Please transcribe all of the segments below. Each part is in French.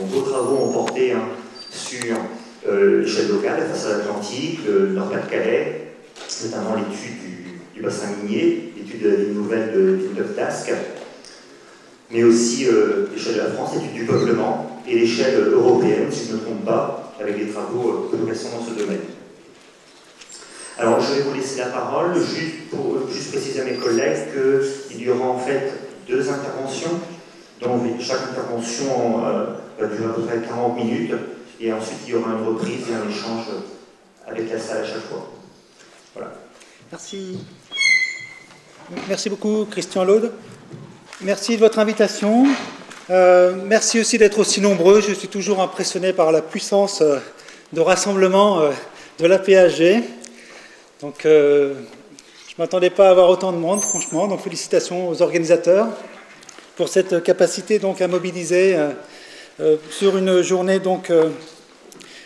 vos travaux ont porté sur l'échelle locale, la façade atlantique, le Nord-Pas-de-Calais, notamment l'étude du bassin minier, l'étude de la ville nouvelle de Villeneuve-d'Ascq, mais aussi l'échelle de la France, l'étude du peuplement, et l'échelle européenne, si je ne me trompe pas, avec des travaux de vocation dans ce domaine. Alors, je vais vous laisser la parole, juste pour préciser à mes collègues qu'il y aura en fait 2 interventions, dont chaque intervention va durer à peu près 40 minutes, et ensuite il y aura une reprise et un échange avec la salle à chaque fois. Voilà. Merci. Merci beaucoup, Christian Laude. Merci de votre invitation. Merci aussi d'être aussi nombreux. Je suis toujours impressionné par la puissance de rassemblement de l'APHG. Donc, je ne m'attendais pas à avoir autant de monde, franchement. Donc, félicitations aux organisateurs pour cette capacité donc, à mobiliser sur une journée donc,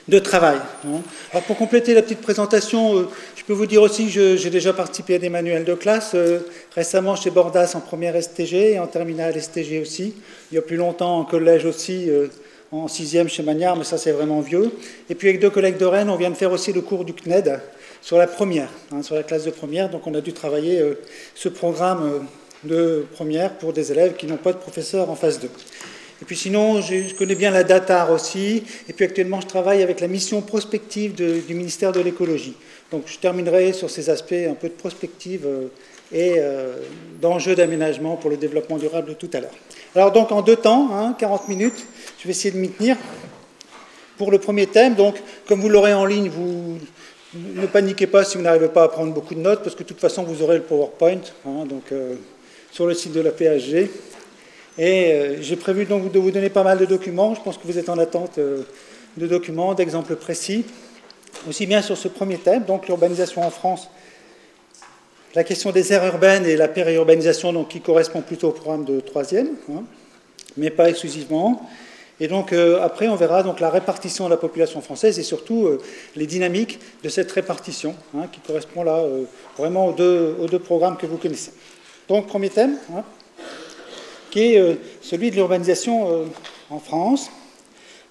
de travail. Alors, pour compléter la petite présentation, je peux vous dire aussi que j'ai déjà participé à des manuels de classe, récemment chez Bordas en première STG et en terminale STG aussi. Il y a plus longtemps en collège aussi, en 6e chez Magnard, mais ça c'est vraiment vieux. Et puis avec 2 collègues de Rennes, on vient de faire aussi le cours du CNED sur la première, sur la classe de première. Donc on a dû travailler ce programme de première pour des élèves qui n'ont pas de professeur en phase 2. Et puis sinon, je connais bien la DATAR aussi. Et puis actuellement, je travaille avec la mission prospective du ministère de l'écologie. Donc je terminerai sur ces aspects un peu de prospective et d'enjeux d'aménagement pour le développement durable tout à l'heure. Alors donc en 2 temps, 40 minutes, je vais essayer de m'y tenir. Pour le premier thème, donc comme vous l'aurez en ligne, vous ne paniquez pas si vous n'arrivez pas à prendre beaucoup de notes, parce que de toute façon vous aurez le PowerPoint sur le site de la PHG. Et j'ai prévu donc de vous donner pas mal de documents. Je pense que vous êtes en attente de documents, d'exemples précis. Aussi bien sur ce premier thème, donc l'urbanisation en France, la question des aires urbaines et la périurbanisation, donc, qui correspond plutôt au programme de 3e, mais pas exclusivement. Et donc après, on verra donc, la répartition de la population française et surtout les dynamiques de cette répartition, qui correspond là vraiment aux deux programmes que vous connaissez. Donc premier thème, qui est celui de l'urbanisation en France,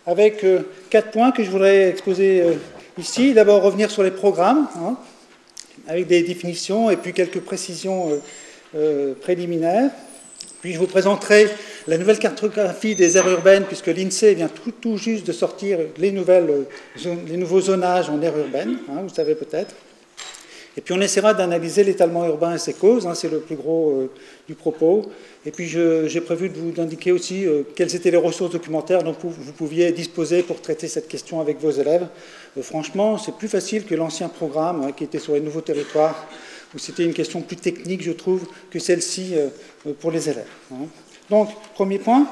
avec 4 points que je voudrais exposer ici. D'abord, revenir sur les programmes, avec des définitions et puis quelques précisions préliminaires. Puis je vous présenterai la nouvelle cartographie des aires urbaines, puisque l'INSEE vient tout juste de sortir les nouveaux zonages en aires urbaines, vous savez peut-être. Et puis on essaiera d'analyser l'étalement urbain et ses causes, c'est le plus gros du propos. Et puis j'ai prévu de vous indiquer aussi quelles étaient les ressources documentaires dont vous pouviez disposer pour traiter cette question avec vos élèves. Franchement, c'est plus facile que l'ancien programme qui était sur les nouveaux territoires, où c'était une question plus technique, je trouve, que celle-ci pour les élèves. Donc, premier point,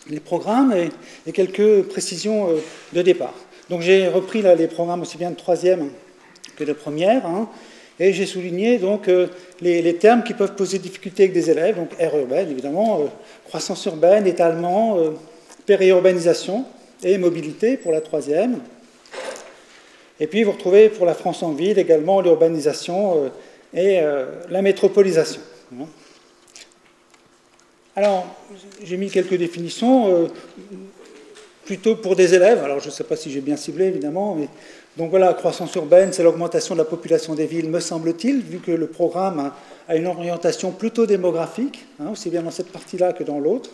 les programmes et quelques précisions de départ. Donc j'ai repris là, les programmes aussi bien de 3e que de première, et j'ai souligné donc les termes qui peuvent poser difficulté avec des élèves, donc aire urbaine évidemment, croissance urbaine, étalement, périurbanisation et mobilité pour la 3e. Et puis vous retrouvez pour la France en ville également l'urbanisation et la métropolisation. Alors, j'ai mis quelques définitions, plutôt pour des élèves, alors je ne sais pas si j'ai bien ciblé évidemment, mais donc voilà, croissance urbaine, c'est l'augmentation de la population des villes, me semble-t-il, vu que le programme a une orientation plutôt démographique, aussi bien dans cette partie-là que dans l'autre,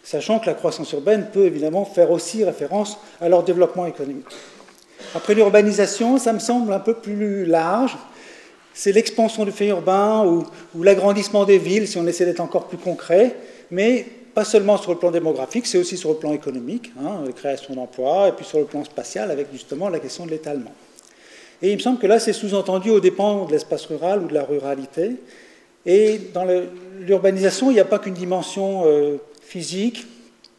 sachant que la croissance urbaine peut évidemment faire aussi référence à leur développement économique. Après l'urbanisation, ça me semble un peu plus large, c'est l'expansion du fait urbain ou l'agrandissement des villes, si on essaie d'être encore plus concret, mais pas seulement sur le plan démographique, c'est aussi sur le plan économique, la création d'emplois, et puis sur le plan spatial, avec justement la question de l'étalement. Et il me semble que là, c'est sous-entendu aux dépens de l'espace rural ou de la ruralité. Et dans l'urbanisation, il n'y a pas qu'une dimension physique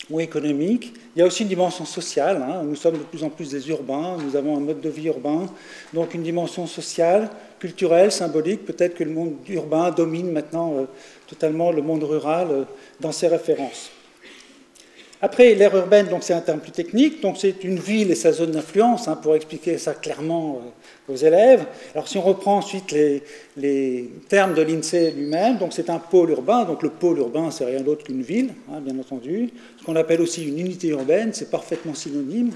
ou économique, il y a aussi une dimension sociale. Nous sommes de plus en plus des urbains, nous avons un mode de vie urbain, donc une dimension sociale, culturelle, symbolique. Peut-être que le monde urbain domine maintenant totalement le monde rural dans ses références. Après, l'aire urbaine, c'est un terme plus technique, donc c'est une ville et sa zone d'influence, pour expliquer ça clairement aux élèves. Alors si on reprend ensuite les termes de l'INSEE lui-même, donc c'est un pôle urbain, donc le pôle urbain c'est rien d'autre qu'une ville, bien entendu. Ce qu'on appelle aussi une unité urbaine, c'est parfaitement synonyme.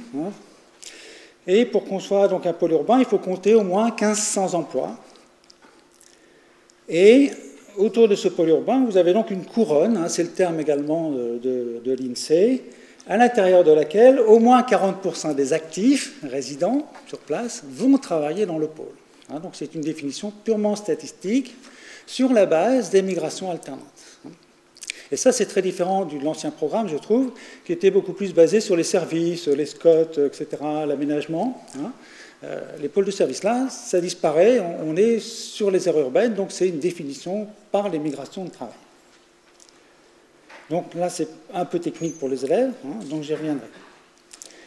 Et pour qu'on soit donc un pôle urbain, il faut compter au moins 1500 emplois. Et autour de ce pôle urbain, vous avez donc une couronne, c'est le terme également de l'INSEE, à l'intérieur de laquelle au moins 40% des actifs résidents sur place vont travailler dans le pôle. Donc c'est une définition purement statistique sur la base des migrations alternantes. Et ça, c'est très différent de l'ancien programme, je trouve, qui était beaucoup plus basé sur les services, les SCOT, etc., l'aménagement. Les pôles de service, là, ça disparaît, on est sur les aires urbaines, donc c'est une définition par les migrations de travail. Donc là, c'est un peu technique pour les élèves, donc j'y reviendrai.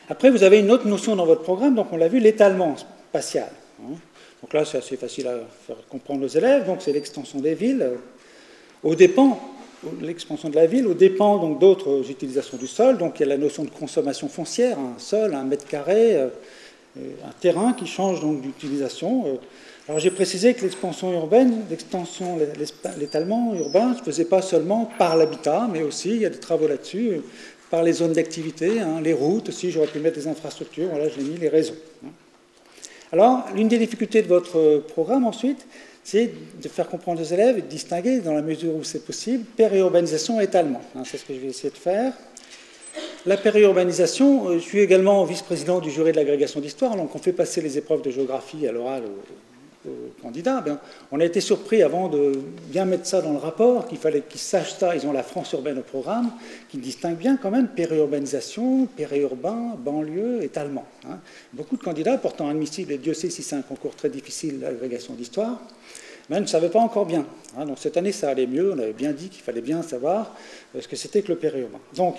Après, vous avez une autre notion dans votre programme, donc on l'a vu, l'étalement spatial. Donc là, c'est assez facile à faire comprendre aux élèves, donc c'est l'extension des villes, l'expansion de la ville, au dépend donc d'autres utilisations du sol, donc il y a la notion de consommation foncière, un sol, un mètre carré, un terrain qui change donc d'utilisation. Alors j'ai précisé que l'expansion urbaine, l'étalement urbain ne se faisait pas seulement par l'habitat, mais aussi, il y a des travaux là-dessus, par les zones d'activité, les routes aussi, j'aurais pu mettre des infrastructures, voilà, je l'ai mis, les réseaux. Alors, l'une des difficultés de votre programme ensuite, c'est de faire comprendre aux élèves et de distinguer, dans la mesure où c'est possible, périurbanisation et étalement. C'est ce que je vais essayer de faire. La périurbanisation, je suis également vice-président du jury de l'agrégation d'histoire, donc on fait passer les épreuves de géographie à l'oral aux candidats. On a été surpris avant de bien mettre ça dans le rapport, qu'il fallait qu'ils sachent ça, ils ont la France urbaine au programme, qu'ils distinguent bien quand même périurbanisation, périurbain, banlieue, étalement. Beaucoup de candidats, pourtant admissibles, et Dieu sait si c'est un concours très difficile, l'agrégation d'histoire, mais ne savaient pas encore bien. Donc cette année, ça allait mieux, on avait bien dit qu'il fallait bien savoir ce que c'était que le périurbain. Donc,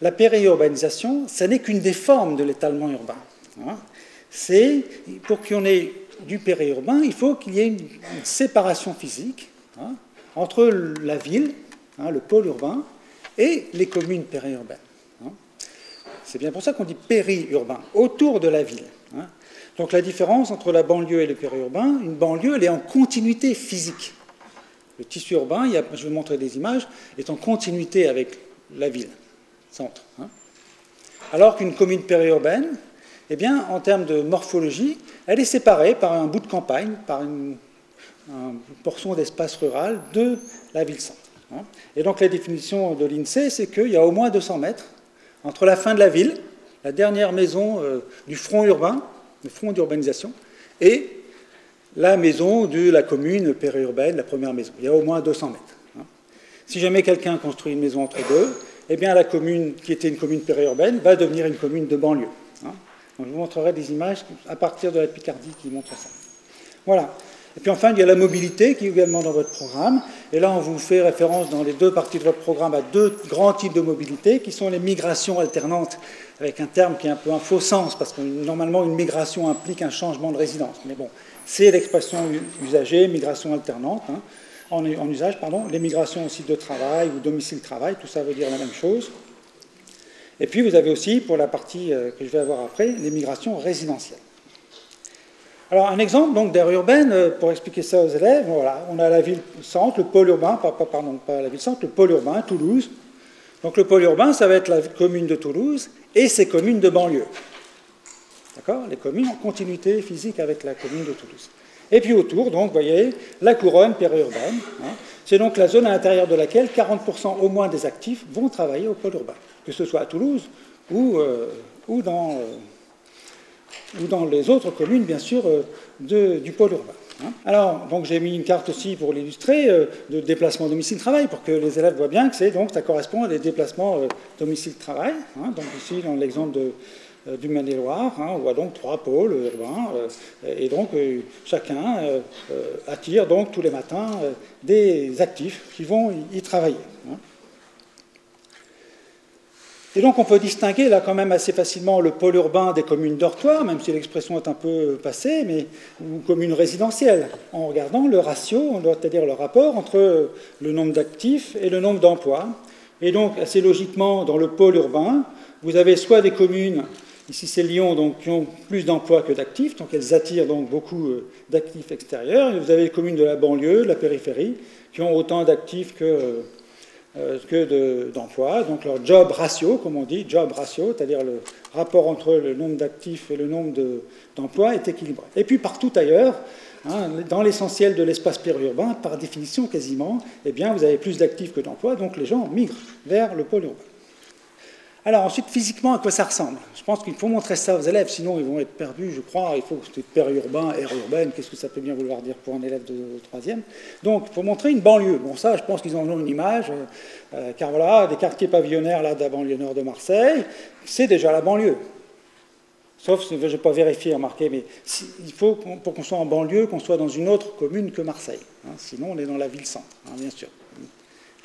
la périurbanisation, ça n'est qu'une des formes de l'étalement urbain. C'est, pour qu'on ait du périurbain, il faut qu'il y ait une séparation physique entre la ville, le pôle urbain, et les communes périurbaines. C'est bien pour ça qu'on dit périurbain, autour de la ville. Donc la différence entre la banlieue et le périurbain, une banlieue, elle est en continuité physique. Le tissu urbain, je vais vous montrer des images, est en continuité avec la ville. Centre. Alors qu'une commune périurbaine, eh bien, en termes de morphologie, elle est séparée par un bout de campagne, par une portion d'espace rural de la ville-centre. Et donc la définition de l'INSEE, c'est qu'il y a au moins 200 mètres entre la fin de la ville, la dernière maison du front urbain, le front d'urbanisation, et la maison de la commune périurbaine, la première maison. Il y a au moins 200 mètres. Si jamais quelqu'un construit une maison entre deux, eh bien, la commune qui était une commune périurbaine va devenir une commune de banlieue. Donc, je vous montrerai des images à partir de la Picardie qui montrent ça. Voilà. Et puis enfin, il y a la mobilité qui est également dans votre programme. Et là, on vous fait référence dans les deux parties de votre programme à deux grands types de mobilité qui sont les migrations alternantes, avec un terme qui est un peu un faux sens, parce que normalement, une migration implique un changement de résidence. Mais bon, c'est l'expression usagée, migration alternante. En usage, pardon, les migrations aussi de travail ou domicile-travail, tout ça veut dire la même chose. Et puis vous avez aussi, pour la partie que je vais avoir après, les migrations résidentielles. Alors un exemple donc d'aire urbaine, pour expliquer ça aux élèves, voilà, on a la ville-centre, le pôle urbain, pas la ville-centre, le pôle urbain, Toulouse. Donc le pôle urbain, ça va être la commune de Toulouse et ses communes de banlieue. D'accord ? Les communes en continuité physique avec la commune de Toulouse. Et puis autour, donc, vous voyez, la couronne périurbaine. C'est donc la zone à l'intérieur de laquelle 40% au moins des actifs vont travailler au pôle urbain, que ce soit à Toulouse ou dans les autres communes, bien sûr, du pôle urbain. Alors, donc, j'ai mis une carte aussi pour l'illustrer, de déplacement domicile-travail, pour que les élèves voient bien que ça correspond à des déplacements domicile-travail. Donc ici, dans l'exemple du Maine-et-Loire, on voit donc 3 pôles urbains, et donc chacun attire donc tous les matins des actifs qui vont y travailler. Et donc on peut distinguer là quand même assez facilement le pôle urbain des communes dortoirs, même si l'expression est un peu passée, mais ou communes résidentielles, en regardant le ratio, c'est-à-dire le rapport entre le nombre d'actifs et le nombre d'emplois Et donc, assez logiquement, dans le pôle urbain, vous avez soit des communes, ici c'est Lyon, donc, qui ont plus d'emplois que d'actifs, donc elles attirent donc beaucoup d'actifs extérieurs, et vous avez les communes de la banlieue, de la périphérie, qui ont autant d'actifs que d'emplois, donc leur job ratio, comme on dit, job ratio, c'est-à-dire le rapport entre le nombre d'actifs et le nombre d'emplois est équilibré. Et puis partout ailleurs, hein, dans l'essentiel de l'espace périurbain, par définition quasiment, eh bien, vous avez plus d'actifs que d'emplois, donc les gens migrent vers le pôle urbain. Alors ensuite, physiquement, à quoi ça ressemble? Je pense qu'il faut montrer ça aux élèves, sinon ils vont être perdus, je crois. Il faut que c'est périurbain, aire urbaine, qu'est-ce que ça peut bien vouloir dire pour un élève de troisième? Donc, il faut montrer une banlieue. Bon, ça, je pense qu'ils en ont une image, car voilà, des quartiers pavillonnaires là, de la banlieue nord de Marseille, c'est déjà la banlieue. Sauf, je ne vais pas vérifier, remarquer, mais il faut, pour qu'on soit en banlieue, qu'on soit dans une autre commune que Marseille. Hein, sinon, on est dans la ville-centre, hein, bien sûr.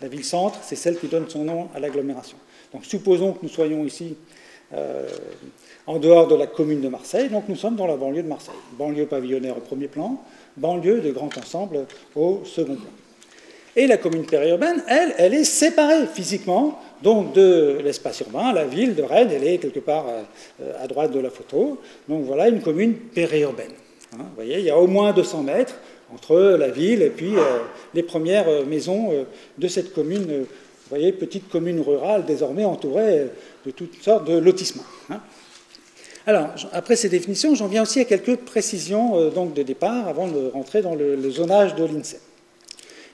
La ville-centre, c'est celle qui donne son nom à l'agglomération. Donc supposons que nous soyons ici en dehors de la commune de Marseille, donc nous sommes dans la banlieue de Marseille. Banlieue pavillonnaire au premier plan, banlieue de grand ensemble au second plan. Et la commune périurbaine, elle est séparée physiquement donc de l'espace urbain. La ville de Rennes, elle est quelque part à droite de la photo. Donc voilà une commune périurbaine. Hein, vous voyez, il y a au moins 200 mètres entre la ville et puis les premières maisons de cette commune. Vous voyez, petite commune rurale désormais entourée de toutes sortes de lotissements. Hein. Alors, après ces définitions, j'en viens aussi à quelques précisions donc de départ avant de rentrer dans le zonage de l'INSEE.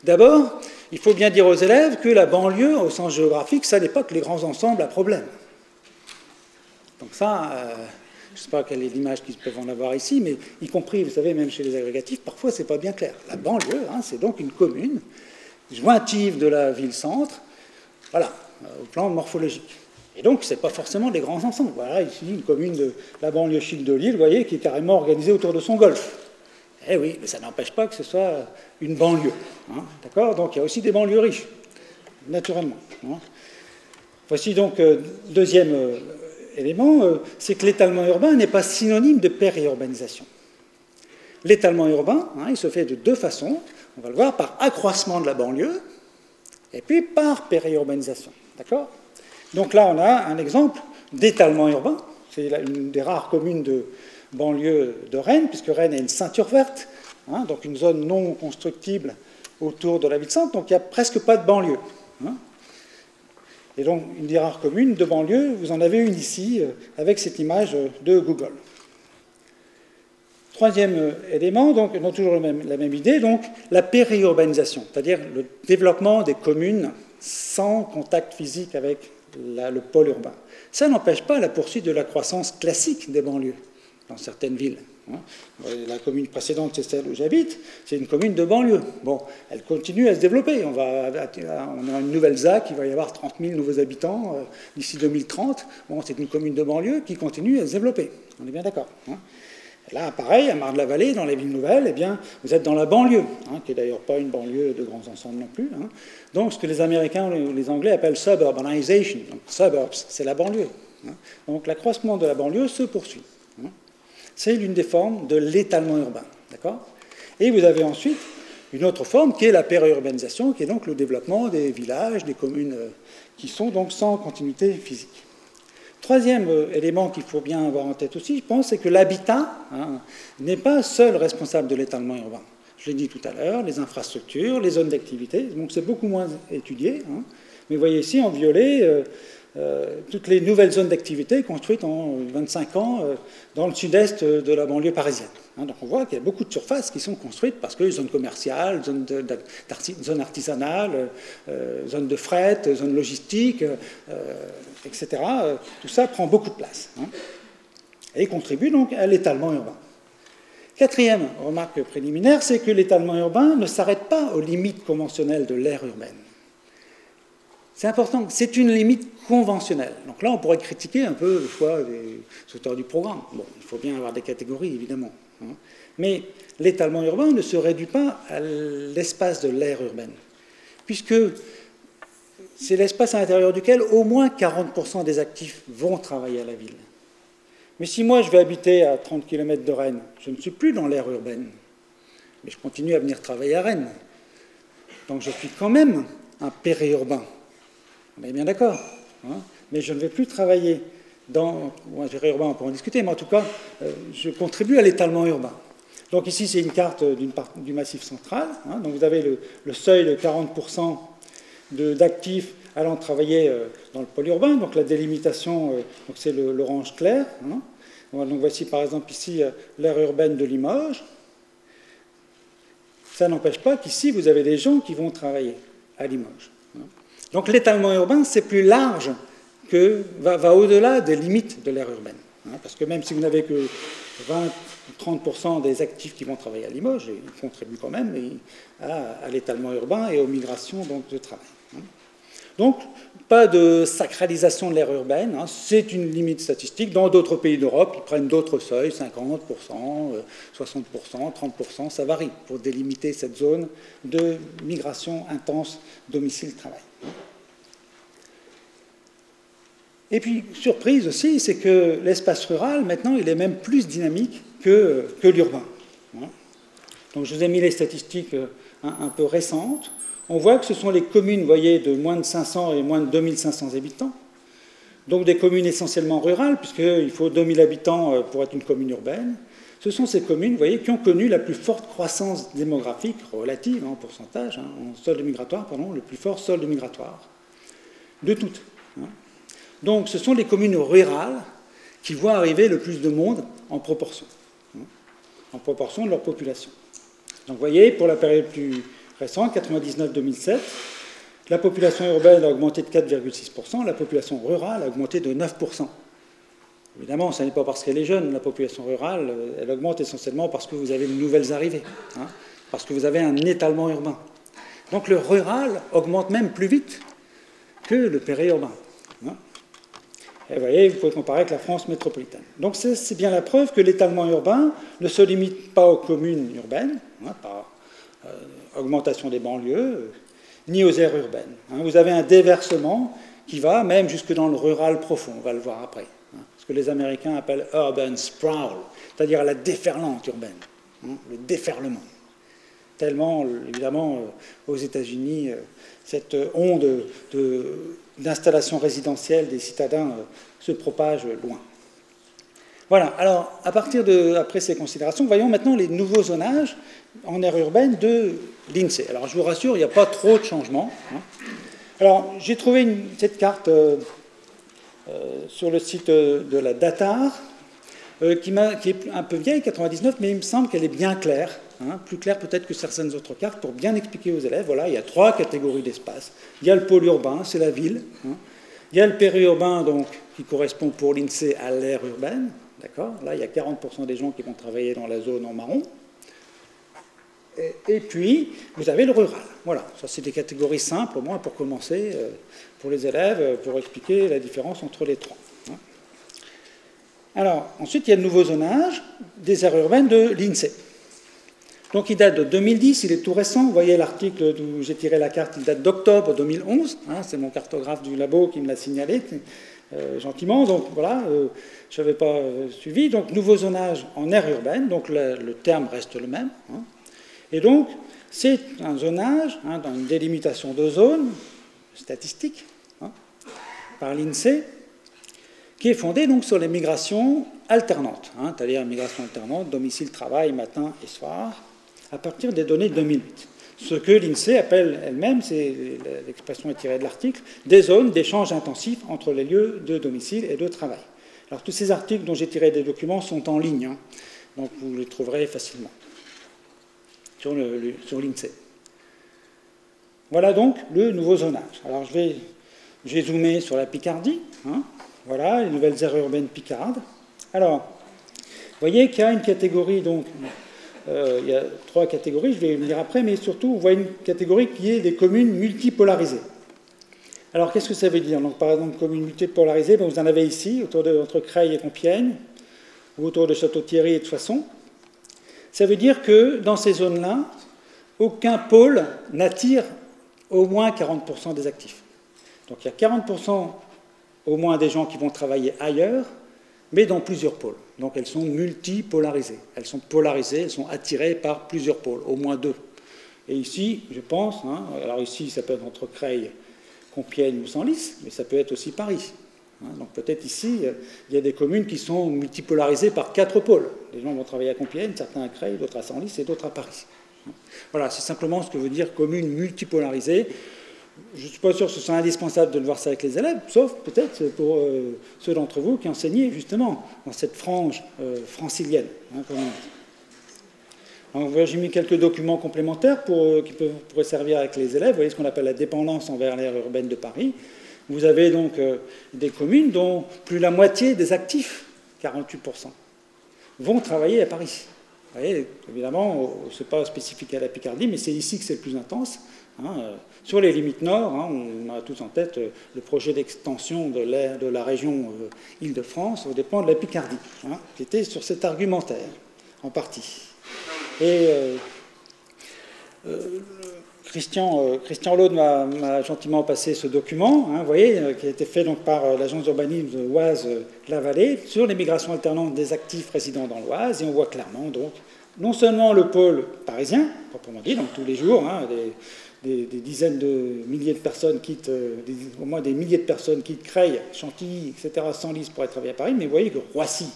D'abord, il faut bien dire aux élèves que la banlieue, au sens géographique, ça n'est pas que les grands ensembles à problème. Donc ça, je ne sais pas quelle est l'image qu'ils peuvent en avoir ici, mais y compris, vous savez, même chez les agrégatifs, parfois c'est pas bien clair. La banlieue, hein, c'est donc une commune jointive de la ville-centre, voilà, au plan morphologique. Et donc, ce n'est pas forcément des grands ensembles. Voilà, ici, une commune de la banlieue chic de Lille, vous voyez, qui est carrément organisée autour de son golfe. Eh oui, mais ça n'empêche pas que ce soit une banlieue. Hein, d'accord? Donc, il y a aussi des banlieues riches, naturellement. Hein. Voici donc deuxième élément, c'est que l'étalement urbain n'est pas synonyme de périurbanisation. L'étalement urbain, hein, il se fait de deux façons. On va le voir par accroissement de la banlieue, et puis par périurbanisation. D'accord? Donc là, on a un exemple d'étalement urbain. C'est une des rares communes de banlieue de Rennes, puisque Rennes a une ceinture verte, hein, donc une zone non constructible autour de la ville-centre, donc il n'y a presque pas de banlieue. Hein. Et donc, une des rares communes de banlieue, vous en avez une ici, avec cette image de Google. Troisième élément, donc toujours la même idée, donc la périurbanisation, c'est-à-dire le développement des communes sans contact physique avec le pôle urbain. Ça n'empêche pas la poursuite de la croissance classique des banlieues dans certaines villes. La commune précédente, c'est celle où j'habite, c'est une commune de banlieue. Bon, elle continue à se développer. On a une nouvelle ZAC, il va y avoir 30 000 nouveaux habitants d'ici 2030. Bon, c'est une commune de banlieue qui continue à se développer. On est bien d'accord. Hein. Là, pareil, à Marne-la-Vallée, dans les villes nouvelles, eh bien, vous êtes dans la banlieue, hein, qui n'est d'ailleurs pas une banlieue de grands ensembles non plus. Hein. Donc, ce que les Américains ou les Anglais appellent suburbanization. Donc, suburbs, c'est la banlieue. Hein. Donc, l'accroissement de la banlieue se poursuit. Hein. C'est l'une des formes de l'étalement urbain. D'accord ? Et vous avez ensuite une autre forme qui est la périurbanisation, qui est donc le développement des villages, des communes qui sont donc sans continuité physique. Troisième élément qu'il faut bien avoir en tête aussi, je pense, c'est que l'habitat n'est pas seul responsable de l'étalement urbain. Je l'ai dit tout à l'heure, les infrastructures, les zones d'activité, donc c'est beaucoup moins étudié. Hein. Mais vous voyez ici en violet toutes les nouvelles zones d'activité construites en 25 ans dans le sud-est de la banlieue parisienne. Hein. Donc on voit qu'il y a beaucoup de surfaces qui sont construites parce que zones commerciales, zones artisanales, zones de fret, zones logistiques, etc. Tout ça prend beaucoup de place. Hein. Et contribue donc à l'étalement urbain. Quatrième remarque préliminaire, c'est que l'étalement urbain ne s'arrête pas aux limites conventionnelles de l'aire urbaine. C'est important, c'est une limite conventionnelle. Donc là, on pourrait critiquer un peu le choix des auteurs du programme. Bon, il faut bien avoir des catégories, évidemment. Hein. Mais l'étalement urbain ne se réduit pas à l'espace de l'aire urbaine, puisque c'est l'espace à l'intérieur duquel au moins 40% des actifs vont travailler à la ville. Mais si moi, je vais habiter à 30 km de Rennes, je ne suis plus dans l'aire urbaine, mais je continue à venir travailler à Rennes. Donc je suis quand même un périurbain. On est bien d'accord. Hein, mais je ne vais plus travailler dans un périurbain, on peut en discuter, mais en tout cas, je contribue à l'étalement urbain. Donc ici, c'est une carte du Massif central. Hein, donc vous avez le seuil de 40% d'actifs allant travailler dans le pôle urbain. Donc la délimitation, c'est l'orange clair. Hein. Donc voici par exemple ici l'aire urbaine de Limoges. Ça n'empêche pas qu'ici, vous avez des gens qui vont travailler à Limoges. Hein. Donc l'étalement urbain, c'est plus large, va au-delà des limites de l'aire urbaine. Hein, parce que même si vous n'avez que 20 ou 30% des actifs qui vont travailler à Limoges, ils contribuent quand même à l'étalement urbain et aux migrations donc, de travail. Hein. Donc, pas de sacralisation de l'aire urbaine, hein, c'est une limite statistique. Dans d'autres pays d'Europe, ils prennent d'autres seuils, 50%, 60%, 30%, ça varie pour délimiter cette zone de migration intense domicile-travail. Et puis, surprise aussi, c'est que l'espace rural, maintenant, il est même plus dynamique que l'urbain. Donc, je vous ai mis les statistiques un peu récentes. On voit que ce sont les communes, vous voyez, de moins de 500 et moins de 2500 habitants. Donc, des communes essentiellement rurales, puisqu'il faut 2000 habitants pour être une commune urbaine. Ce sont ces communes, vous voyez, qui ont connu la plus forte croissance démographique relative, en pourcentage, en solde migratoire, pardon, le plus fort solde migratoire de toutes. Donc, ce sont les communes rurales qui voient arriver le plus de monde en proportion de leur population. Donc, vous voyez, pour la période plus récente, 99-2007, la population urbaine a augmenté de 4,6%, la population rurale a augmenté de 9%. Évidemment, ce n'est pas parce qu'elle est jeune, la population rurale, elle augmente essentiellement parce que vous avez de nouvelles arrivées, hein, parce que vous avez un étalement urbain. Donc, le rural augmente même plus vite que le périurbain. Hein. Et vous voyez, vous pouvez comparer avec la France métropolitaine. Donc c'est bien la preuve que l'étalement urbain ne se limite pas aux communes urbaines, hein, par augmentation des banlieues, ni aux aires urbaines. Hein. Vous avez un déversement qui va même jusque dans le rural profond, on va le voir après. Hein, ce que les Américains appellent urban sprawl, c'est-à-dire la déferlante urbaine, hein, le déferlement. Tellement, évidemment, aux États-Unis, cette onde d'installation résidentielle des citadins se propage loin. Voilà, alors, après ces considérations, voyons maintenant les nouveaux zonages en aire urbaine de l'INSEE. Alors, je vous rassure, il n'y a pas trop de changements. Hein. Alors, j'ai trouvé cette carte sur le site de la DATAR, qui est un peu vieille, 99, mais il me semble qu'elle est bien claire. Hein, plus clair peut-être que certaines autres cartes, pour bien expliquer aux élèves. Voilà, il y a 3 catégories d'espace. Il y a le pôle urbain, c'est la ville. Hein. Il y a le périurbain, donc, qui correspond pour l'INSEE à l'aire urbaine. D'accord ? Là, il y a 40% des gens qui vont travailler dans la zone en marron. Et puis, vous avez le rural. Voilà, ça c'est des catégories simples, au moins pour commencer, pour les élèves, pour expliquer la différence entre les 3. Hein. Alors, ensuite, il y a le nouveau zonage des aires urbaines de l'INSEE. Donc il date de 2010, il est tout récent. Vous voyez l'article d'où j'ai tiré la carte, il date d'octobre 2011. Hein, c'est mon cartographe du labo qui me l'a signalé gentiment. Donc voilà, je n'avais pas suivi. Donc nouveau zonage en aire urbaine, donc le terme reste le même. Hein. Et donc c'est un zonage, hein, dans une délimitation de zones statistiques, hein, par l'INSEE, qui est fondé donc sur les migrations alternantes, hein, c'est-à-dire migration alternante, domicile, travail, matin et soir, à partir des données de 2008. Ce que l'INSEE appelle elle-même, l'expression est tirée de l'article, des zones d'échange intensif entre les lieux de domicile et de travail. Alors tous ces articles dont j'ai tiré des documents sont en ligne, hein, donc vous les trouverez facilement sur l'INSEE. Voilà donc le nouveau zonage. Alors j'ai zoomé sur la Picardie, hein, voilà, les nouvelles aires urbaines picardes. Alors, vous voyez qu'il y a une catégorie, donc, il y a 3 catégories, je vais le dire après, mais surtout, on voit une catégorie qui est des communes multipolarisées. Alors, qu'est-ce que ça veut dire? Donc, par exemple, communes multipolarisées, ben, vous en avez ici, entre Creil et Compiègne, ou autour de Château-Thierry et de Soissons. Ça veut dire que dans ces zones-là, aucun pôle n'attire au moins 40% des actifs. Donc, il y a 40% au moins des gens qui vont travailler ailleurs, mais dans plusieurs pôles. Donc elles sont multipolarisées. Elles sont polarisées, elles sont attirées par plusieurs pôles, au moins 2. Et ici, je pense, hein, alors ici ça peut être entre Creil Compiègne ou Senlis, mais ça peut être aussi Paris. Donc peut-être ici, il y a des communes qui sont multipolarisées par 4 pôles. Les gens vont travailler à Compiègne, certains à Creil, d'autres à Senlis et d'autres à Paris. Voilà, c'est simplement ce que veut dire commune multipolarisée. Je ne suis pas sûr que ce soit indispensable de le voir ça avec les élèves, sauf peut-être pour ceux d'entre vous qui enseignaient justement dans cette frange francilienne, comme on dit. J'ai mis quelques documents complémentaires qui pourraient servir avec les élèves. Vous voyez ce qu'on appelle la dépendance envers l'aire urbaine de Paris. Vous avez donc des communes dont plus la moitié des actifs, 48%, vont travailler à Paris. Vous voyez, évidemment, ce n'est pas spécifique à la Picardie, mais c'est ici que c'est le plus intense. Sur les limites nord, on a tous en tête le projet d'extension de la région Île-de-France aux dépens de la Picardie, qui était sur cet argumentaire, en partie. Et Christian Laude m'a gentiment passé ce document, vous voyez, qui a été fait donc par l'agence d'urbanisme de Oise-la-Vallée sur les migrations alternantes des actifs résidant dans l'Oise. Et on voit clairement, donc, non seulement le pôle parisien, proprement dit, donc tous les jours, des dizaines de milliers de personnes quittent, au moins des milliers de personnes quittent Creil, Chantilly, etc., Senlis pour aller travailler à Paris, mais vous voyez que Roissy,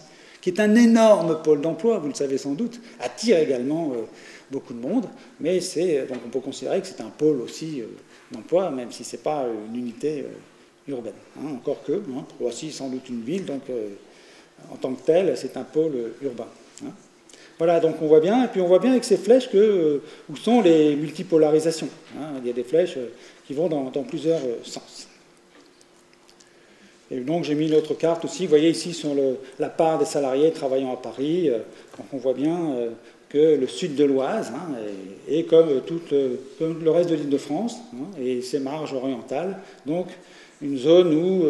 qui est un énorme pôle d'emploi, vous le savez sans doute, attire également beaucoup de monde, mais donc on peut considérer que c'est un pôle aussi d'emploi, même si ce n'est pas une unité urbaine. Encore que, Roissy est sans doute une ville, donc en tant que telle, c'est un pôle urbain. Voilà, donc on voit bien, et puis on voit bien avec ces flèches où sont les multipolarisations. Il y a des flèches qui vont dans plusieurs sens. Et donc j'ai mis l'autre carte aussi, vous voyez ici sur la part des salariés travaillant à Paris, donc on voit bien que le sud de l'Oise est comme le reste de l'Île-de-France, et ses marges orientales, donc une zone où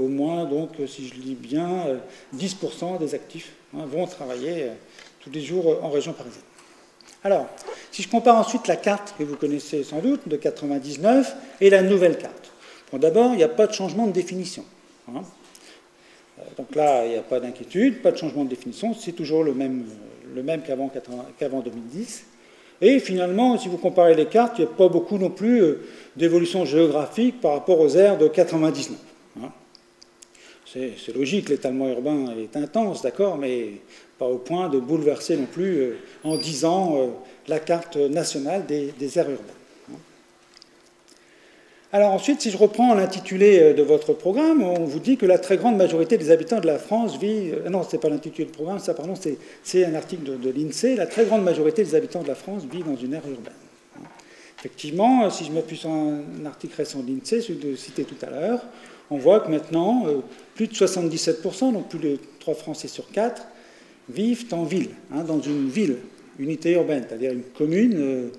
au moins, donc, si je lis bien, 10% des actifs vont travailler tous les jours en région parisienne. Alors, si je compare ensuite la carte que vous connaissez sans doute, de 99, et la nouvelle carte. Bon, d'abord, il n'y a pas de changement de définition. Donc là, il n'y a pas d'inquiétude, pas de changement de définition, c'est toujours le même qu'avant 2010. Et finalement, si vous comparez les cartes, il n'y a pas beaucoup non plus d'évolution géographique par rapport aux aires de 99. C'est logique, l'étalement urbain est intense, d'accord, mais pas au point de bouleverser non plus en 10 ans la carte nationale des aires urbaines. Alors ensuite, si je reprends l'intitulé de votre programme, on vous dit que la très grande majorité des habitants de la France vit... Non, ce n'est pas l'intitulé du programme, ça, pardon, c'est un article de l'INSEE. La très grande majorité des habitants de la France vit dans une aire urbaine. Effectivement, si je m'appuie sur un article récent de l'INSEE, celui que cité tout à l'heure, on voit que maintenant, plus de 77%, donc plus de 3 Français sur 4, vivent en ville, dans une ville, unité urbaine, c'est-à-dire une commune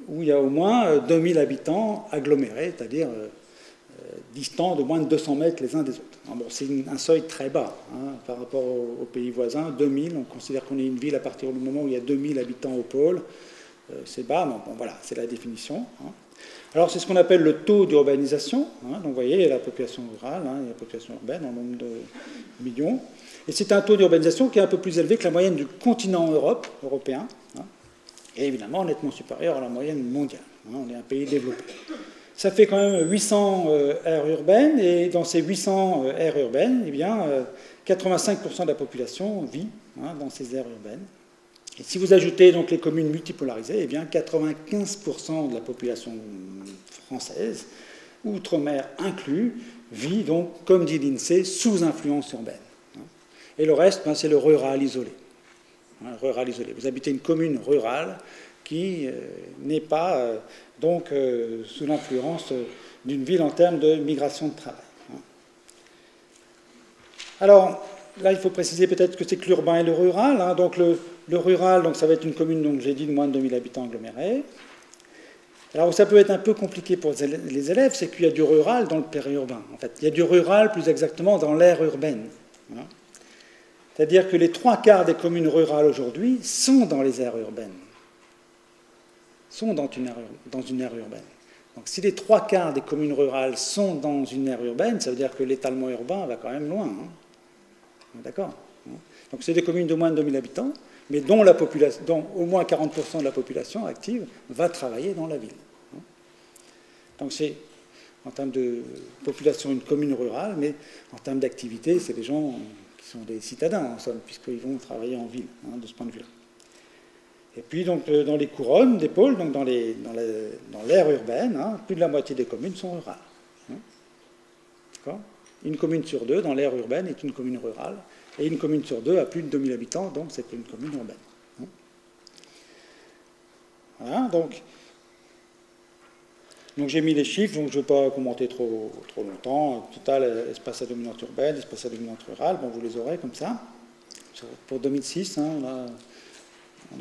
où il y a au moins 2000 habitants agglomérés, c'est-à-dire distants de moins de 200 mètres les uns des autres. Bon, c'est un seuil très bas par rapport aux pays voisins, 2000, on considère qu'on est une ville à partir du moment où il y a 2000 habitants au pôle, c'est bas, mais bon, voilà, c'est la définition. Alors c'est ce qu'on appelle le taux d'urbanisation, donc vous voyez, il y a la population rurale, il y a la population urbaine en nombre de millions, et c'est un taux d'urbanisation qui est un peu plus élevé que la moyenne du continent européen, et évidemment nettement supérieur à la moyenne mondiale. On est un pays développé. Ça fait quand même 800 aires urbaines, et dans ces 800 aires urbaines, eh bien, 85% de la population vit dans ces aires urbaines. Et si vous ajoutez donc les communes multipolarisées, eh bien 95% de la population française, outre-mer inclus, vit donc, comme dit l'INSEE, sous influence urbaine. Et le reste, c'est le rural isolé. Rural isolé. Vous habitez une commune rurale qui n'est pas donc sous l'influence d'une ville en termes de migration de travail. Alors, là, il faut préciser peut-être que c'est que l'urbain et le rural. Donc, le rural, donc, ça va être une commune, donc j'ai dit, de moins de 2000 habitants agglomérés. Alors, ça peut être un peu compliqué pour les élèves, c'est qu'il y a du rural dans le périurbain. En fait, il y a du rural, plus exactement, dans l'aire urbaine. C'est-à-dire que les 3/4 des communes rurales aujourd'hui sont dans les aires urbaines, sont dans une aire urbaine. Donc si les 3/4 des communes rurales sont dans une aire urbaine, ça veut dire que l'étalement urbain va quand même loin. D'accord ? Donc c'est des communes de moins de 2000 habitants, mais dont au moins 40% de la population active va travailler dans la ville. Donc en termes de population, une commune rurale, mais en termes d'activité, c'est des gens qui sont des citadins, en somme, puisqu'ils vont travailler en ville, de ce point de vue-là. Et puis, donc, dans les couronnes des pôles, donc dans l'aire urbaine, plus de la moitié des communes sont rurales. D'accord ? Une commune sur deux dans l'aire urbaine est une commune rurale, et une commune sur deux a plus de 2000 habitants, donc c'est une commune urbaine. Voilà, donc j'ai mis les chiffres, donc je ne vais pas commenter trop longtemps. Total, espace à dominante urbaine, espace à dominante rurale, bon, vous les aurez comme ça. Pour 2006, on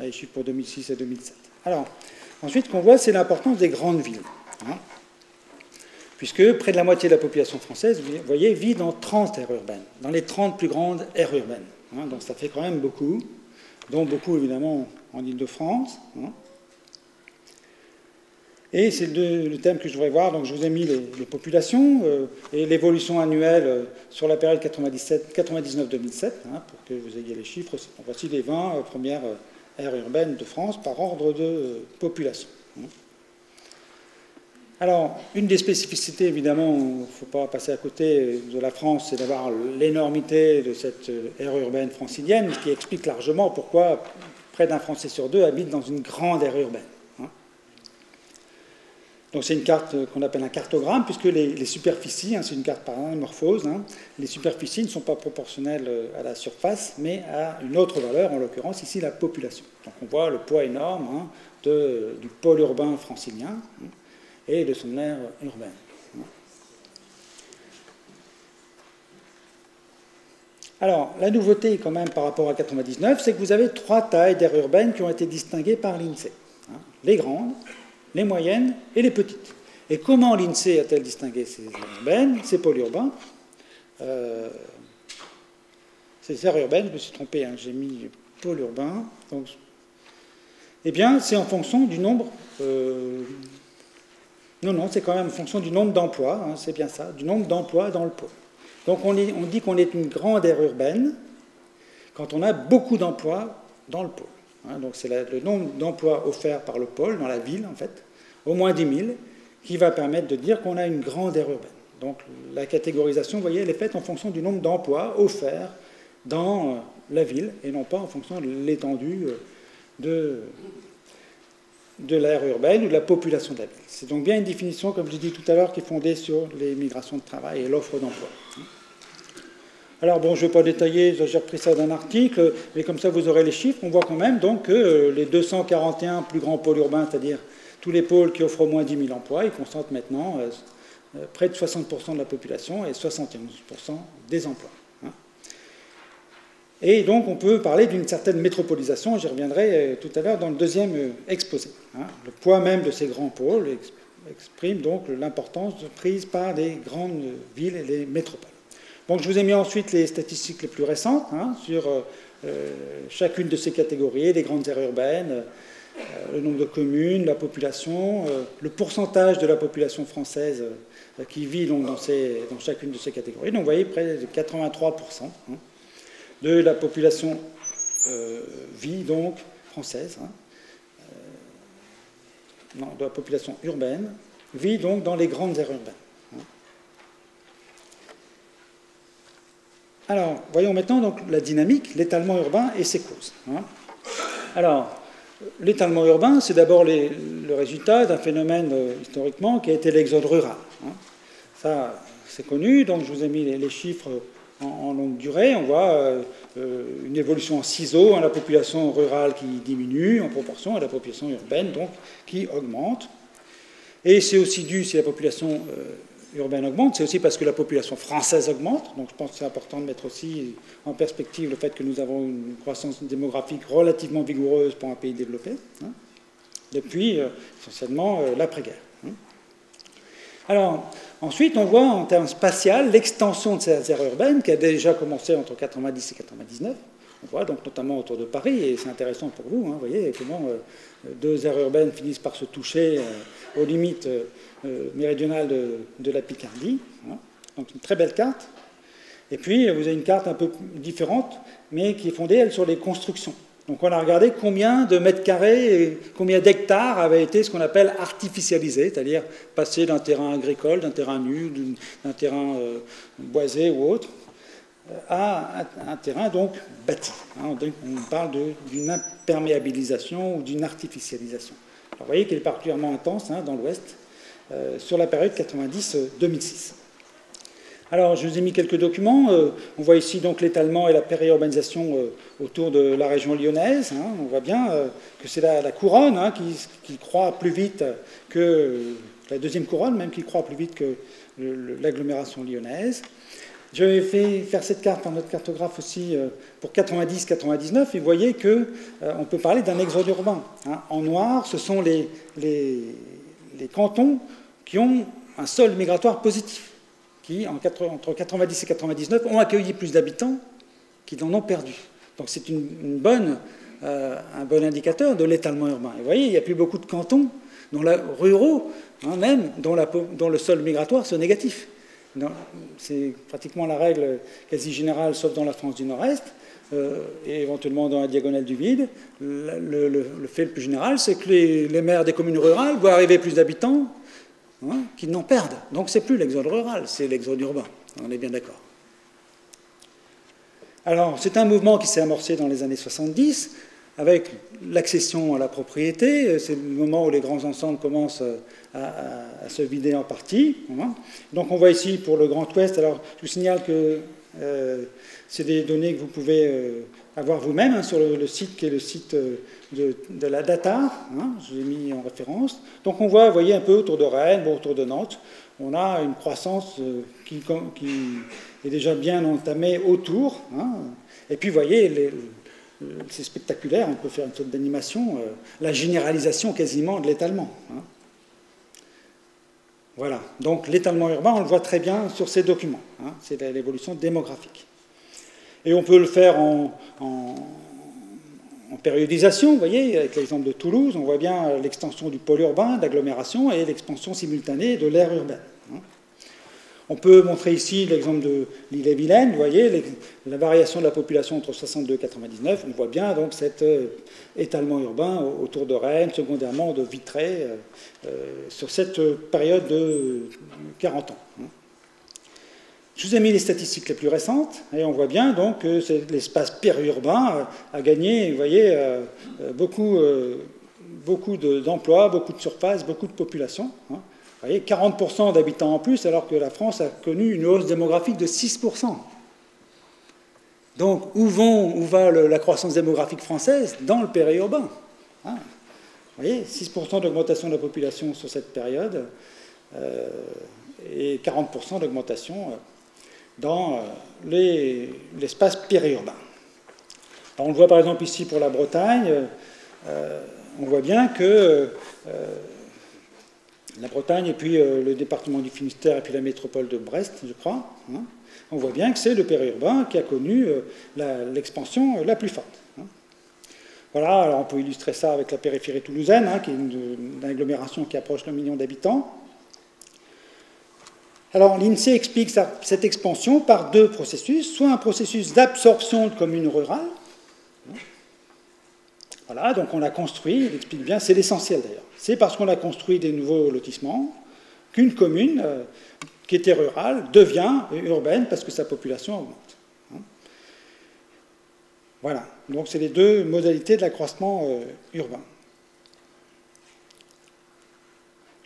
a les chiffres pour 2006 et 2007. Alors, ensuite, ce qu'on voit, c'est l'importance des grandes villes. Puisque près de la moitié de la population française, vous voyez, vit dans 30 aires urbaines, dans les 30 plus grandes aires urbaines. Donc ça fait quand même beaucoup, dont beaucoup évidemment en Île-de-France. Et c'est le thème que je voudrais voir. Donc je vous ai mis les populations et l'évolution annuelle sur la période 99-2007, pour que vous ayez les chiffres. Voici les 20 premières aires urbaines de France par ordre de population. Alors, une des spécificités, évidemment, il ne faut pas passer à côté de la France, c'est d'avoir l'énormité de cette aire urbaine francilienne, ce qui explique largement pourquoi près d'un Français sur deux habite dans une grande aire urbaine. Donc c'est une carte qu'on appelle un cartogramme, puisque les superficies, c'est une carte par anamorphose, les superficies ne sont pas proportionnelles à la surface, mais à une autre valeur, en l'occurrence ici la population. Donc on voit le poids énorme du pôle urbain francilien et de son aire urbaine. Alors, la nouveauté quand même par rapport à 99, c'est que vous avez 3 tailles d'aires urbaines qui ont été distinguées par l'INSEE. Les grandes, les moyennes et les petites. Et comment l'INSEE a-t-elle distingué ces aires urbaines, ces pôles urbains Ces aires urbaines, je me suis trompé, j'ai mis pôle urbain. Donc, eh bien, c'est en fonction du nombre... Non, c'est quand même en fonction du nombre d'emplois, c'est bien ça, du nombre d'emplois dans le pôle. Donc on dit qu'on est une grande aire urbaine quand on a beaucoup d'emplois dans le pôle. Donc c'est le nombre d'emplois offerts par le pôle, dans la ville en fait, au moins 10 000, qui va permettre de dire qu'on a une grande aire urbaine. Donc la catégorisation, vous voyez, elle est faite en fonction du nombre d'emplois offerts dans la ville, et non pas en fonction de l'étendue de l'aire urbaine ou de la population de la ville. C'est donc bien une définition, comme je l'ai dit tout à l'heure, qui est fondée sur les migrations de travail et l'offre d'emploi. Alors bon, je ne vais pas détailler, j'ai repris ça d'un article, mais comme ça vous aurez les chiffres. On voit quand même donc que les 241 plus grands pôles urbains, c'est-à-dire tous les pôles qui offrent au moins 10 000 emplois, ils concentrent maintenant près de 60% de la population et 71% des emplois. Et donc on peut parler d'une certaine métropolisation, j'y reviendrai tout à l'heure dans le deuxième exposé. Le poids même de ces grands pôles exprime donc l'importance prise par les grandes villes et les métropoles. Donc je vous ai mis ensuite les statistiques les plus récentes sur chacune de ces catégories, les grandes aires urbaines, le nombre de communes, la population, le pourcentage de la population française qui vit donc dans chacune de ces catégories. Donc vous voyez près de 83%. De la population vit donc française, de la population urbaine, vit donc dans les grandes aires urbaines. Alors, voyons maintenant donc la dynamique, l'étalement urbain et ses causes. Alors, l'étalement urbain, c'est d'abord le résultat d'un phénomène historiquement qui a été l'exode rural. Ça, c'est connu, donc je vous ai mis les chiffres en longue durée. On voit une évolution en ciseaux, la population rurale qui diminue en proportion à la population urbaine donc, qui augmente. Et c'est aussi dû, si la population urbaine augmente, c'est aussi parce que la population française augmente. Donc je pense que c'est important de mettre aussi en perspective le fait que nous avons une croissance démographique relativement vigoureuse pour un pays développé, depuis essentiellement l'après-guerre. Alors, ensuite, on voit en termes spatial l'extension de ces aires urbaines qui a déjà commencé entre 90 et 99. On voit donc notamment autour de Paris, et c'est intéressant pour vous, vous voyez comment 2 aires urbaines finissent par se toucher aux limites méridionales de la Picardie. Donc une très belle carte. Et puis, vous avez une carte un peu différente, mais qui est fondée, elle, sur les constructions. Donc on a regardé combien de mètres carrés et combien d'hectares avaient été ce qu'on appelle artificialisés, c'est-à-dire passés d'un terrain agricole, d'un terrain nu, d'un terrain boisé ou autre, à un terrain donc bâti. On parle d'une imperméabilisation ou d'une artificialisation. Alors, vous voyez qu'elle est particulièrement intense dans l'Ouest sur la période 90-2006. Alors, je vous ai mis quelques documents. On voit ici donc l'étalement et la périurbanisation autour de la région lyonnaise. On voit bien que c'est la couronne qui croît plus vite que la deuxième couronne, même qui croît plus vite que l'agglomération lyonnaise. Je vais faire cette carte par notre cartographe aussi pour 90-99, et vous voyez qu'on peut parler d'un exode urbain. En noir, ce sont les cantons qui ont un sol migratoire positif, qui, entre 90 et 99, ont accueilli plus d'habitants qu'ils en ont perdu. Donc c'est un bon indicateur de l'étalement urbain. Et vous voyez, il n'y a plus beaucoup de cantons, ruraux, même, dont le sol migratoire soit négatif. C'est pratiquement la règle quasi générale, sauf dans la France du Nord-Est, et éventuellement dans la diagonale du vide. Le fait le plus général, c'est que les maires des communes rurales voient arriver plus d'habitants qu'ils n'en perdent. Donc c'est plus l'exode rural, c'est l'exode urbain. On est bien d'accord. Alors, c'est un mouvement qui s'est amorcé dans les années 70, avec l'accession à la propriété. C'est le moment où les grands ensembles commencent à se vider en partie. Donc on voit ici pour le Grand Ouest, alors je vous signale que c'est des données que vous pouvez avoir vous-même sur le site qui est le site de la DATAR, je l'ai mis en référence. Donc on voit, vous voyez, un peu autour de Rennes, autour de Nantes, on a une croissance qui est déjà bien entamée autour. Et puis vous voyez, c'est spectaculaire, on peut faire une sorte d'animation, la généralisation quasiment de l'étalement. Voilà, donc l'étalement urbain, on le voit très bien sur ces documents. C'est l'évolution démographique. Et on peut le faire en périodisation, vous voyez, avec l'exemple de Toulouse, on voit bien l'extension du pôle urbain, d'agglomération, et l'expansion simultanée de l'aire urbaine. On peut montrer ici l'exemple de l'île-et-Vilaine, vous voyez, la variation de la population entre 62 et 99, on voit bien donc cet étalement urbain autour de Rennes, secondairement de Vitré, sur cette période de 40 ans. Je vous ai mis les statistiques les plus récentes, et on voit bien donc que l'espace périurbain a gagné, vous voyez, beaucoup d'emplois, beaucoup de surface, beaucoup de population. Vous voyez, 40% d'habitants en plus, alors que la France a connu une hausse démographique de 6%. Donc, où va la croissance démographique française? Dans le périurbain. Vous voyez, 6% d'augmentation de la population sur cette période, et 40% d'augmentation dans l'espace périurbain. Alors, on le voit par exemple ici pour la Bretagne, on voit bien que la Bretagne et puis le département du Finistère et puis la métropole de Brest, je crois, on voit bien que c'est le périurbain qui a connu l'expansion la plus forte. Voilà, alors on peut illustrer ça avec la périphérie toulousaine, qui est une agglomération qui approche le million d'habitants. Alors l'INSEE explique cette expansion par deux processus, soit un processus d'absorption de communes rurales. Voilà, donc on l'a construit, il explique bien, c'est l'essentiel d'ailleurs. C'est parce qu'on a construit des nouveaux lotissements qu'une commune qui était rurale devient urbaine parce que sa population augmente. Voilà, donc c'est les deux modalités de l'accroissement urbain.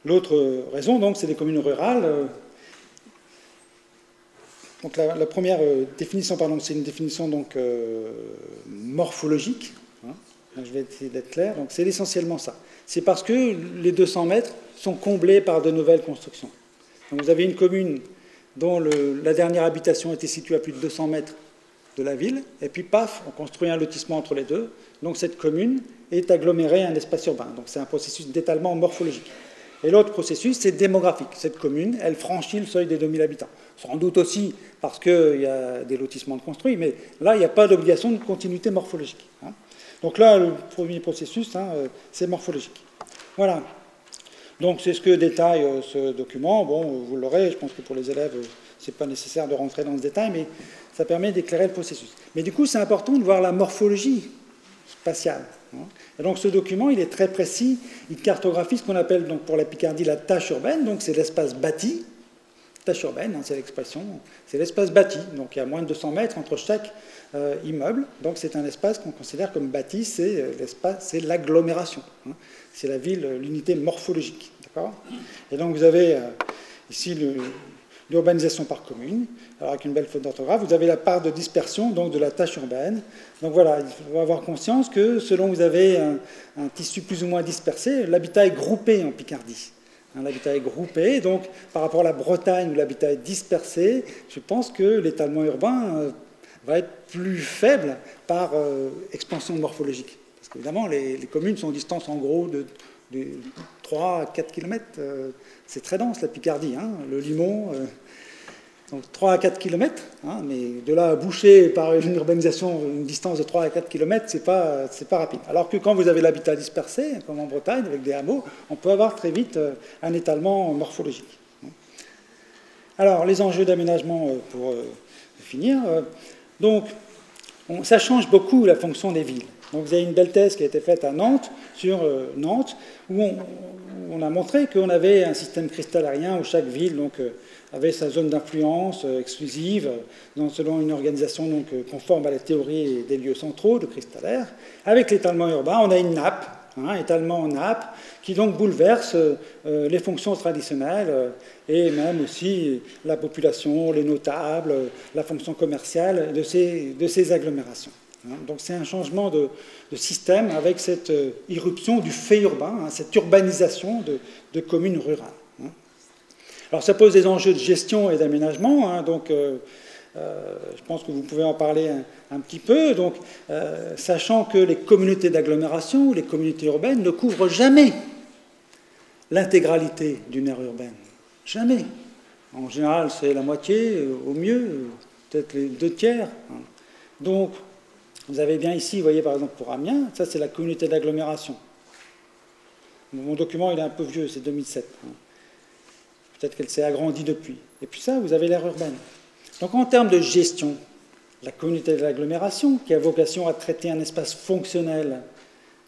L'autre raison, donc, c'est les communes rurales. Donc la première définition, pardon, c'est une définition donc, morphologique. Je vais essayer d'être clair. Donc c'est essentiellement ça. C'est parce que les 200 mètres sont comblés par de nouvelles constructions. Donc vous avez une commune dont la dernière habitation était située à plus de 200 mètres de la ville, et puis paf, on construit un lotissement entre les deux. Donc cette commune est agglomérée à un espace urbain. Donc c'est un processus d'étalement morphologique. Et l'autre processus, c'est démographique. Cette commune, elle franchit le seuil des 2000 habitants. Sans doute aussi parce qu'il y a des lotissements de construits, mais là, il n'y a pas d'obligation de continuité morphologique. Donc là, le premier processus, c'est morphologique. Voilà. Donc c'est ce que détaille ce document. Bon, vous l'aurez, je pense que pour les élèves, ce n'est pas nécessaire de rentrer dans ce détail, mais ça permet d'éclairer le processus. Mais du coup, c'est important de voir la morphologie spatiale. Et donc ce document, il est très précis, il cartographie ce qu'on appelle donc, pour la Picardie la tâche urbaine, donc c'est l'espace bâti. Tâche urbaine, hein, c'est l'expression, c'est l'espace bâti, donc il y a moins de 200 mètres entre chaque immeuble, donc c'est un espace qu'on considère comme bâti, c'est l'espace, c'est l'agglomération, hein, c'est la ville, l'unité morphologique, d'accord. Et donc vous avez ici l'urbanisation par commune, alors avec une belle faute d'orthographe, vous avez la part de dispersion donc de la tâche urbaine. Donc voilà, il faut avoir conscience que selon que vous avez un tissu plus ou moins dispersé, l'habitat est groupé en Picardie. L'habitat est groupé, donc par rapport à la Bretagne où l'habitat est dispersé, je pense que l'étalement urbain va être plus faible par expansion morphologique. Parce qu'évidemment, les communes sont en distance en gros de 3 à 4 km. C'est très dense la Picardie, hein, le Limon. Donc 3 à 4 km, hein, mais de là à boucher par une urbanisation une distance de 3 à 4 km, c'est pas rapide. Alors que quand vous avez l'habitat dispersé, comme en Bretagne, avec des hameaux, on peut avoir très vite un étalement morphologique. Alors, les enjeux d'aménagement, pour finir. Donc, ça change beaucoup la fonction des villes. Donc, vous avez une belle thèse qui a été faite à Nantes, sur Nantes, où on a montré qu'on avait un système cristallarien où chaque ville donc, avait sa zone d'influence exclusive, selon une organisation donc, conforme à la théorie des lieux centraux de cristallaire. Avec l'étalement urbain, on a une nappe, étalement en nappe, qui donc bouleverse les fonctions traditionnelles et même aussi la population, les notables, la fonction commerciale de ces agglomérations. Donc c'est un changement de système avec cette irruption du fait urbain, cette urbanisation de communes rurales. Alors ça pose des enjeux de gestion et d'aménagement, donc je pense que vous pouvez en parler un petit peu. Donc, sachant que les communautés d'agglomération ou les communautés urbaines ne couvrent jamais l'intégralité d'une aire urbaine. Jamais. En général, c'est la moitié, au mieux, peut-être les 2/3. Donc, vous avez bien ici, vous voyez par exemple pour Amiens, ça c'est la communauté d'agglomération. Mon document il est un peu vieux, c'est 2007. Peut-être qu'elle s'est agrandie depuis. Et puis ça, vous avez l'aire urbaine. Donc en termes de gestion, la communauté de l'agglomération, qui a vocation à traiter un espace fonctionnel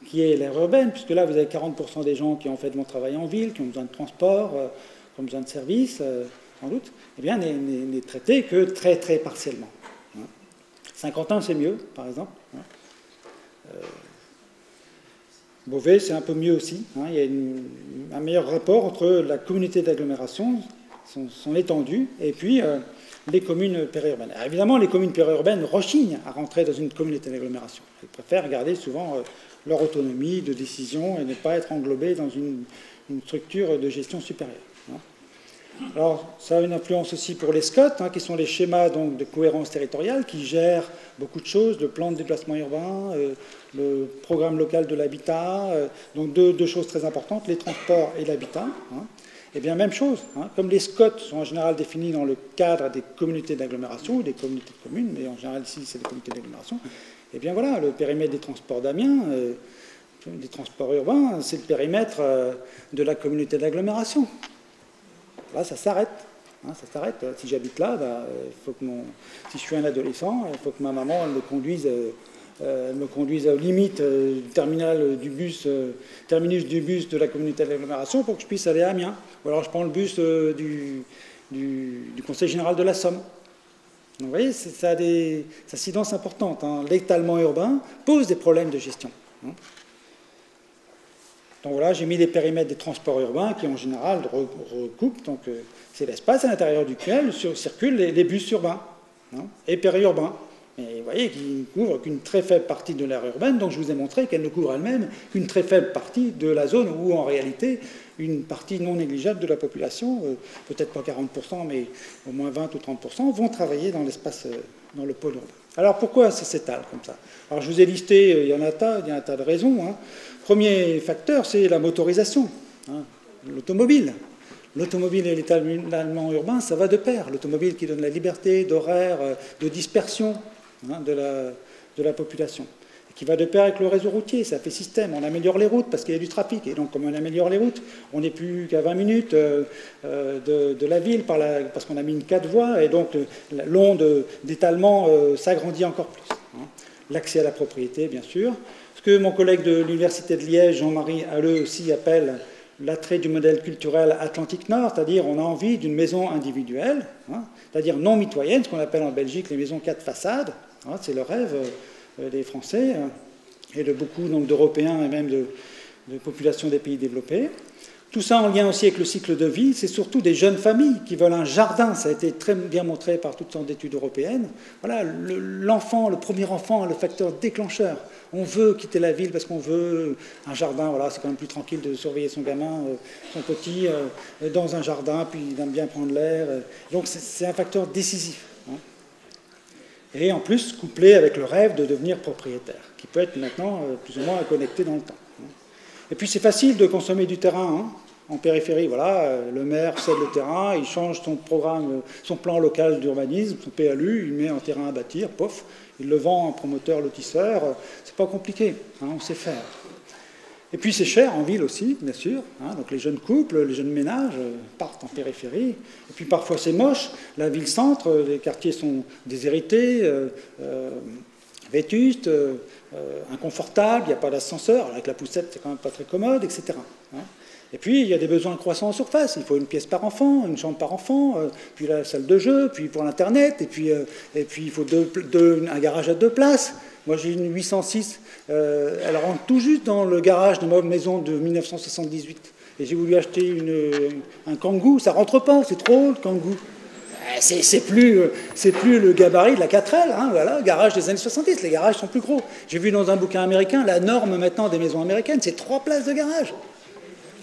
qui est l'aire urbaine, puisque là vous avez 40% des gens qui en fait vont travailler en ville, qui ont besoin de transport, qui ont besoin de services, sans doute, eh bien n'est traité que très très partiellement. Saint-Quentin c'est mieux, par exemple. Beauvais c'est un peu mieux aussi. Il y a un meilleur rapport entre la communauté d'agglomération, son étendue, et puis les communes périurbaines. Alors évidemment, les communes périurbaines rechignent à rentrer dans une communauté d'agglomération. Elles préfèrent garder souvent leur autonomie de décision et ne pas être englobées dans une structure de gestion supérieure. Alors, ça a une influence aussi pour les SCOT, qui sont les schémas donc, de cohérence territoriale, qui gèrent beaucoup de choses, le plan de déplacement urbain, le programme local de l'habitat, donc deux choses très importantes, les transports et l'habitat. Eh bien, même chose, comme les SCOT sont en général définis dans le cadre des communautés d'agglomération ou des communautés de communes, mais en général ici c'est des communautés d'agglomération, eh bien voilà, le périmètre des transports d'Amiens, des transports urbains, c'est le périmètre de la communauté d'agglomération. Là, ça s'arrête. Ça s'arrête. Si j'habite là, faut que si je suis un adolescent, il faut que ma maman elle me conduise aux limites du terminus du bus de la communauté d'agglomération pour que je puisse aller à Amiens. Ou alors je prends le bus du Conseil général de la Somme. Donc, vous voyez, ça a des incidences importantes. L'étalement urbain pose des problèmes de gestion. Donc voilà, j'ai mis les périmètres des transports urbains qui en général recoupent, donc c'est l'espace à l'intérieur duquel circulent les bus urbains et périurbains. Et vous voyez qu'ils ne couvrent qu'une très faible partie de l'aire urbaine, donc je vous ai montré qu'elle ne couvre elle-même qu'une très faible partie de la zone où en réalité une partie non négligeable de la population, peut-être pas 40%, mais au moins 20 ou 30%, vont travailler dans l'espace, dans le pôle urbain. Alors pourquoi ça s'étale comme ça? Alors je vous ai listé, il y a un tas de raisons. Premier facteur, c'est la motorisation, l'automobile. L'automobile et l'étalement urbain, ça va de pair. L'automobile qui donne la liberté d'horaire, de dispersion de la population, et qui va de pair avec le réseau routier. Ça fait système. On améliore les routes parce qu'il y a du trafic. Et donc, comme on améliore les routes, on n'est plus qu'à 20 minutes de la ville parce qu'on a mis une 4 voies. Et donc, l'onde d'étalement s'agrandit encore plus. l'accès à la propriété, bien sûr. Ce que mon collègue de l'Université de Liège, Jean-Marie Halleux, aussi appelle l'attrait du modèle culturel Atlantique Nord, c'est-à-dire on a envie d'une maison individuelle, hein, c'est-à-dire non mitoyenne, ce qu'on appelle en Belgique les maisons 4 façades. Hein, c'est le rêve des Français et de beaucoup d'Européens et même de populations des pays développés. Tout ça en lien aussi avec le cycle de vie, c'est surtout des jeunes familles qui veulent un jardin, ça a été très bien montré par toutes sortes d'études européennes. Voilà, l'enfant, le premier enfant, le facteur déclencheur. On veut quitter la ville parce qu'on veut un jardin, voilà, c'est quand même plus tranquille de surveiller son gamin, son petit, dans un jardin, puis il aime bien prendre l'air. Donc c'est un facteur décisif. Hein. Et en plus, couplé avec le rêve de devenir propriétaire, qui peut être maintenant plus ou moins connecté dans le temps. Et puis c'est facile de consommer du terrain, hein, en périphérie. Voilà, le maire cède le terrain, il change son programme, son plan local d'urbanisme, son PLU, il met un terrain à bâtir, pof, il le vend à un promoteur lotisseur. C'est pas compliqué, hein, on sait faire. Et puis c'est cher en ville aussi, bien sûr. Hein, donc les jeunes couples, les jeunes ménages partent en périphérie. Et puis parfois c'est moche. La ville-centre, les quartiers sont déshérités, vétustes, inconfortables, il n'y a pas d'ascenseur. Avec la poussette, c'est quand même pas très commode, etc. Hein. Et puis, il y a des besoins croissants en surface. Il faut une pièce par enfant, une chambre par enfant, puis la salle de jeu, puis pour l'Internet, et puis il faut un garage à 2 places. Moi, j'ai une 806, elle rentre tout juste dans le garage de ma maison de 1978. Et j'ai voulu acheter un Kangoo, ça rentre pas, c'est trop haut, le Kangoo. C'est plus le gabarit de la 4L, hein, voilà, garage des années 70, les garages sont plus gros. J'ai vu dans un bouquin américain, la norme maintenant des maisons américaines, c'est 3 places de garage.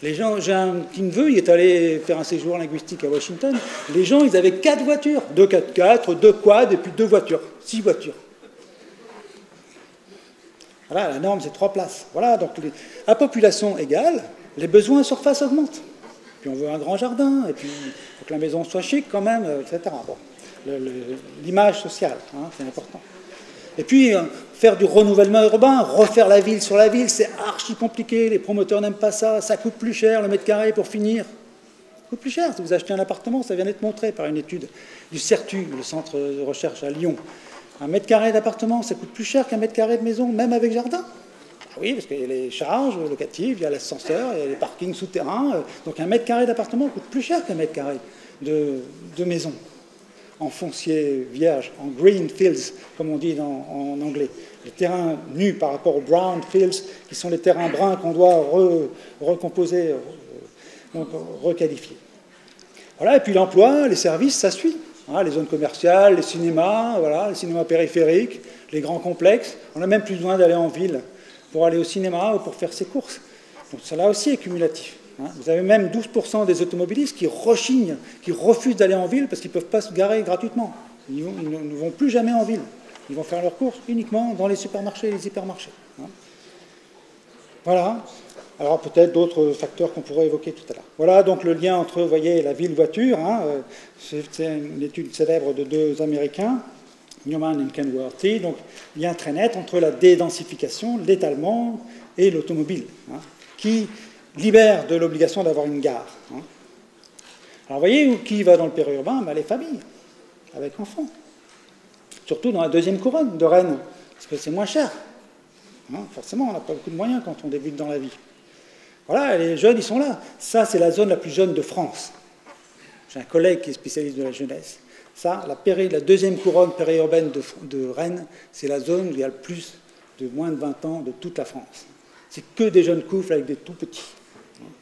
Les gens, j'ai un petit neveu, il est allé faire un séjour linguistique à Washington. Les gens, ils avaient 4 voitures, 2 4x4, 2 quads et puis 2 voitures, 6 voitures. Voilà, la norme, c'est 3 places. Voilà, donc à population égale, les besoins en surface augmentent. Puis on veut un grand jardin, et puis il faut que la maison soit chic quand même, etc. Bon, l'image sociale, hein, c'est important. Et puis, faire du renouvellement urbain, refaire la ville sur la ville, c'est archi compliqué, les promoteurs n'aiment pas ça, ça coûte plus cher le mètre carré pour finir. Ça coûte plus cher, si vous achetez un appartement, ça vient d'être montré par une étude du CERTU, le centre de recherche à Lyon. Un mètre carré d'appartement, ça coûte plus cher qu'un mètre carré de maison, même avec jardin. Oui, parce qu'il y a les charges locatives, il y a l'ascenseur, il y a les parkings souterrains. Donc un mètre carré d'appartement coûte plus cher qu'un mètre carré de maison. En foncier vierge, en green fields, comme on dit en anglais. Les terrains nus par rapport aux brown fields, qui sont les terrains bruns qu'on doit recomposer, donc requalifier. Voilà, et puis l'emploi, les services, ça suit. Voilà, les zones commerciales, les cinémas, voilà, les cinémas périphériques, les grands complexes. On n'a même plus besoin d'aller en ville pour aller au cinéma ou pour faire ses courses. Donc cela aussi est cumulatif. Vous avez même 12% des automobilistes qui rechignent, qui refusent d'aller en ville parce qu'ils ne peuvent pas se garer gratuitement. Ils ne vont plus jamais en ville. Ils vont faire leurs courses uniquement dans les supermarchés et les hypermarchés. Voilà. Alors peut-être d'autres facteurs qu'on pourrait évoquer tout à l'heure. Voilà donc le lien entre, vous voyez, la ville-voiture. C'est une étude célèbre de 2 Américains, Newman et Kenworthy. Donc lien très net entre la dédensification, l'étalement et l'automobile, qui libère de l'obligation d'avoir une gare. Alors, vous voyez, qui va dans le périurbain? Les familles, avec enfants. Surtout dans la 2e couronne de Rennes, parce que c'est moins cher. Forcément, on n'a pas beaucoup de moyens quand on débute dans la vie. Voilà, les jeunes, ils sont là. Ça, c'est la zone la plus jeune de France. J'ai un collègue qui est spécialiste de la jeunesse. Ça, la 2e couronne périurbaine de Rennes, c'est la zone où il y a le plus de moins de 20 ans de toute la France. C'est que des jeunes couples avec des tout petits.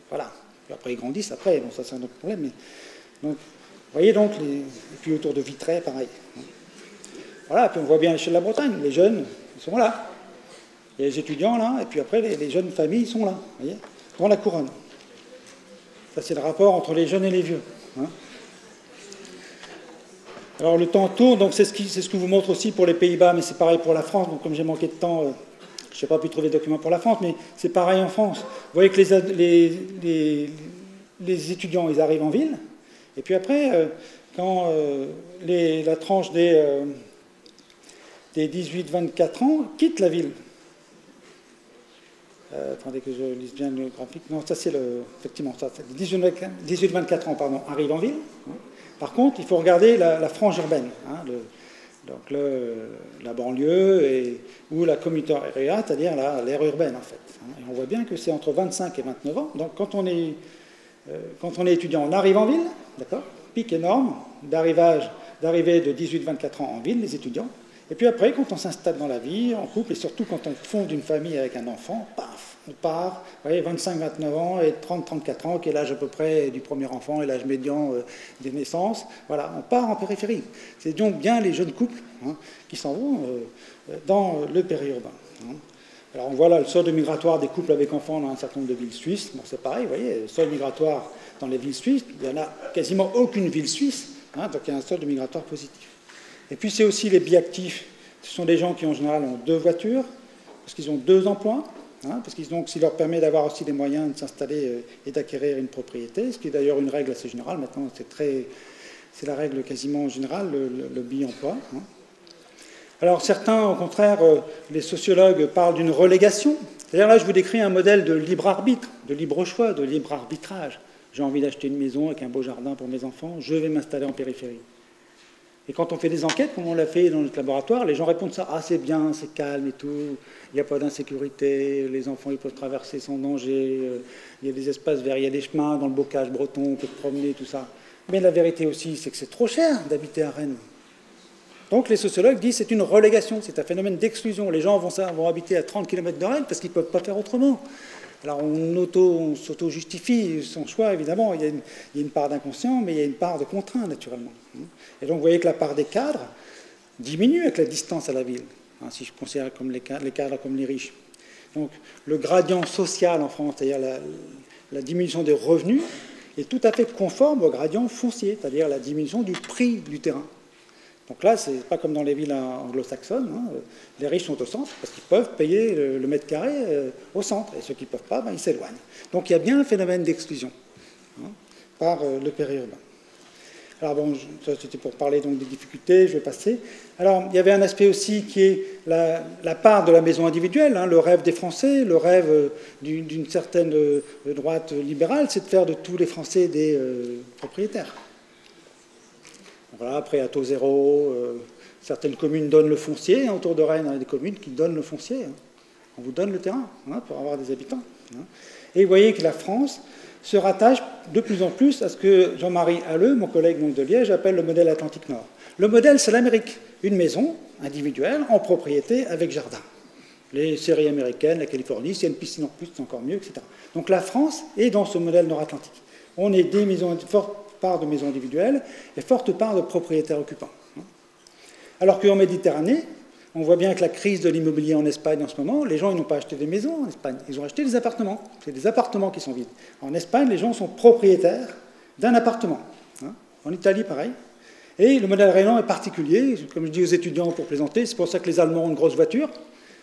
Voilà. Puis après, ils grandissent, après, bon, ça c'est un autre problème. Mais... Donc, vous voyez donc, et puis autour de Vitré, pareil. Voilà, puis on voit bien à l'échelle de la Bretagne, les jeunes, ils sont là. Il y a les étudiants là, et puis après, les jeunes familles, ils sont là, vous voyez, dans la couronne. Ça, c'est le rapport entre les jeunes et les vieux. Alors, le temps tourne, donc c'est ce que vous montre aussi pour les Pays-Bas, mais c'est pareil pour la France. Donc, comme j'ai manqué de temps... je n'ai pas pu trouver de documents pour la France, mais c'est pareil en France. Vous voyez que les étudiants, ils arrivent en ville, et puis après, quand la tranche des 18-24 ans quitte la ville. Attendez que je lise bien le graphique. Non, ça c'est effectivement, ça, 18-24 ans, pardon, arrivent en ville. Par contre, il faut regarder la frange urbaine, Donc la banlieue ou la communauté area, c'est-à-dire l'aire urbaine en fait. Et on voit bien que c'est entre 25 et 29 ans. Donc quand on est étudiant, on arrive en ville, d'accord, pic énorme d'arrivée de 18-24 ans en ville, les étudiants. Et puis après, quand on s'installe dans la vie, en couple, et surtout quand on fonde une famille avec un enfant, paf, on part, vous voyez, 25-29 ans et 30-34 ans, qui est l'âge à peu près du premier enfant et l'âge médian des naissances. Voilà, on part en périphérie. C'est donc bien les jeunes couples qui s'en vont dans le périurbain. Alors on voit là le solde migratoire des couples avec enfants dans un certain nombre de villes suisses. Bon, c'est pareil, vous voyez, le solde migratoire dans les villes suisses, il n'y en a quasiment aucune ville suisse, donc il y a un solde migratoire positif. Et puis c'est aussi les biactifs. Ce sont des gens qui en général ont 2 voitures, parce qu'ils ont 2 emplois, parce qu'ils ce qui leur permet d'avoir aussi les moyens de s'installer et d'acquérir une propriété, ce qui est d'ailleurs une règle assez générale. Maintenant, c'est la règle quasiment générale, le bi-emploi. Alors certains, au contraire, les sociologues parlent d'une relégation. C'est-à-dire là, je vous décris un modèle de libre arbitre, de libre choix, de libre arbitrage. J'ai envie d'acheter une maison avec un beau jardin pour mes enfants, je vais m'installer en périphérie. Et quand on fait des enquêtes, comme on l'a fait dans notre laboratoire, les gens répondent ça, ah c'est bien, c'est calme et tout, il n'y a pas d'insécurité, les enfants ils peuvent traverser sans danger, il y a des espaces verts, il y a des chemins dans le bocage breton, on peut se promener, tout ça. Mais la vérité aussi, c'est que c'est trop cher d'habiter à Rennes. Donc les sociologues disent que c'est une relégation, c'est un phénomène d'exclusion. Les gens vont habiter à 30 km de Rennes parce qu'ils ne peuvent pas faire autrement. Alors on s'auto-justifie son choix, évidemment, il y a une part d'inconscient, mais il y a une part de contraint, naturellement. Et donc vous voyez que la part des cadres diminue avec la distance à la ville, si je considère comme les cadres comme les riches. Donc le gradient social en France, c'est-à-dire la diminution des revenus, est tout à fait conforme au gradient foncier, c'est-à-dire la diminution du prix du terrain. Donc là, ce n'est pas comme dans les villes anglo-saxonnes. Les riches sont au centre parce qu'ils peuvent payer le mètre carré au centre. Et ceux qui ne peuvent pas, ils s'éloignent. Donc il y a bien un phénomène d'exclusion par le périurbain. Alors bon, ça c'était pour parler donc des difficultés, je vais passer. Alors il y avait un aspect aussi qui est la part de la maison individuelle, le rêve des Français, le rêve d'une certaine droite libérale, c'est de faire de tous les Français des propriétaires. Voilà, après à taux zéro, certaines communes donnent le foncier. Autour de Rennes, il y a des communes qui donnent le foncier. On vous donne le terrain pour avoir des habitants. Et vous voyez que la France se rattache de plus en plus à ce que Jean-Marie Halleux, mon collègue de Liège, appelle le modèle Atlantique Nord. Le modèle, c'est l'Amérique. Une maison individuelle, en propriété, avec jardin. Les séries américaines, la Californie, s'il y a une piscine en plus, c'est encore mieux, etc. Donc la France est dans ce modèle nord-atlantique. On est des maisons fortes, part de maisons individuelles et forte part de propriétaires occupants. Alors qu'en Méditerranée, on voit bien que la crise de l'immobilier en Espagne en ce moment, les gens ils n'ont pas acheté des maisons en Espagne, ils ont acheté des appartements. C'est des appartements qui sont vides. En Espagne, les gens sont propriétaires d'un appartement. En Italie, pareil. Et le modèle rhénan est particulier, comme je dis aux étudiants pour plaisanter, c'est pour ça que les Allemands ont une grosse voiture,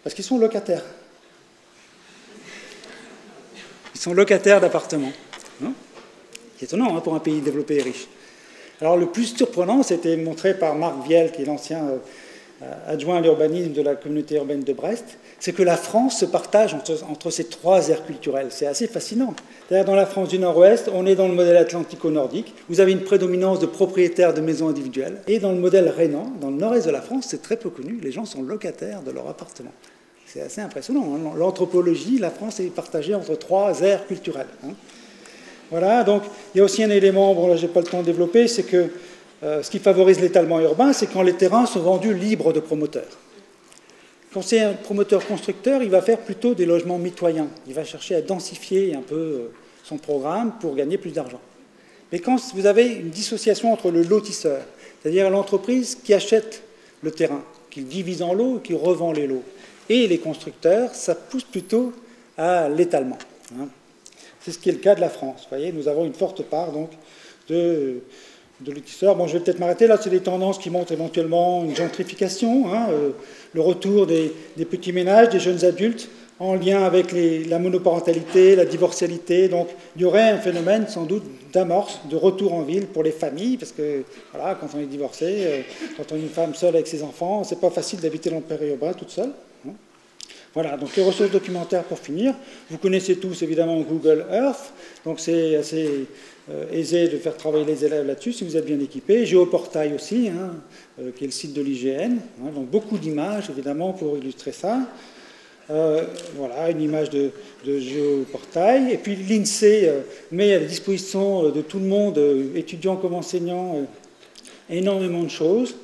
parce qu'ils sont locataires. Ils sont locataires d'appartements. C'est étonnant pour un pays développé et riche. Alors le plus surprenant, c'était montré par Marc Viel, qui est l'ancien adjoint à l'urbanisme de la communauté urbaine de Brest, c'est que la France se partage entre ces 3 aires culturelles. C'est assez fascinant. C'est-à-dire dans la France du Nord-Ouest, on est dans le modèle atlantico-nordique, vous avez une prédominance de propriétaires de maisons individuelles, et dans le modèle rhénan, dans le nord-est de la France, c'est très peu connu, les gens sont locataires de leur appartement. C'est assez impressionnant. L'anthropologie, la France est partagée entre 3 aires culturelles. Voilà, donc il y a aussi un élément, bon là je n'ai pas le temps de développer, c'est que ce qui favorise l'étalement urbain, c'est quand les terrains sont vendus libres de promoteurs. Quand c'est un promoteur constructeur, il va faire plutôt des logements mitoyens. Il va chercher à densifier un peu son programme pour gagner plus d'argent. Mais quand vous avez une dissociation entre le lotisseur, c'est-à-dire l'entreprise qui achète le terrain, qui divise en lots, qui revend les lots, et les constructeurs, ça pousse plutôt à l'étalement. C'est ce qui est le cas de la France. Vous voyez, nous avons une forte part donc, de lotisseurs. Bon, je vais peut-être m'arrêter là, c'est des tendances qui montrent éventuellement une gentrification, le retour des petits ménages, des jeunes adultes, en lien avec la monoparentalité, la divorcialité. Donc il y aurait un phénomène sans doute d'amorce, de retour en ville pour les familles, parce que voilà, quand on est divorcé, quand on est une femme seule avec ses enfants, c'est pas facile d'habiter dans le périurbain toute seule. Voilà, donc les ressources documentaires pour finir. Vous connaissez tous évidemment Google Earth, donc c'est assez aisé de faire travailler les élèves là-dessus si vous êtes bien équipés. Géoportail aussi, hein, qui est le site de l'IGN. Hein, donc beaucoup d'images évidemment pour illustrer ça. Voilà, une image de Géoportail. Et puis l'INSEE met à la disposition de tout le monde, étudiants comme enseignants, énormément de choses.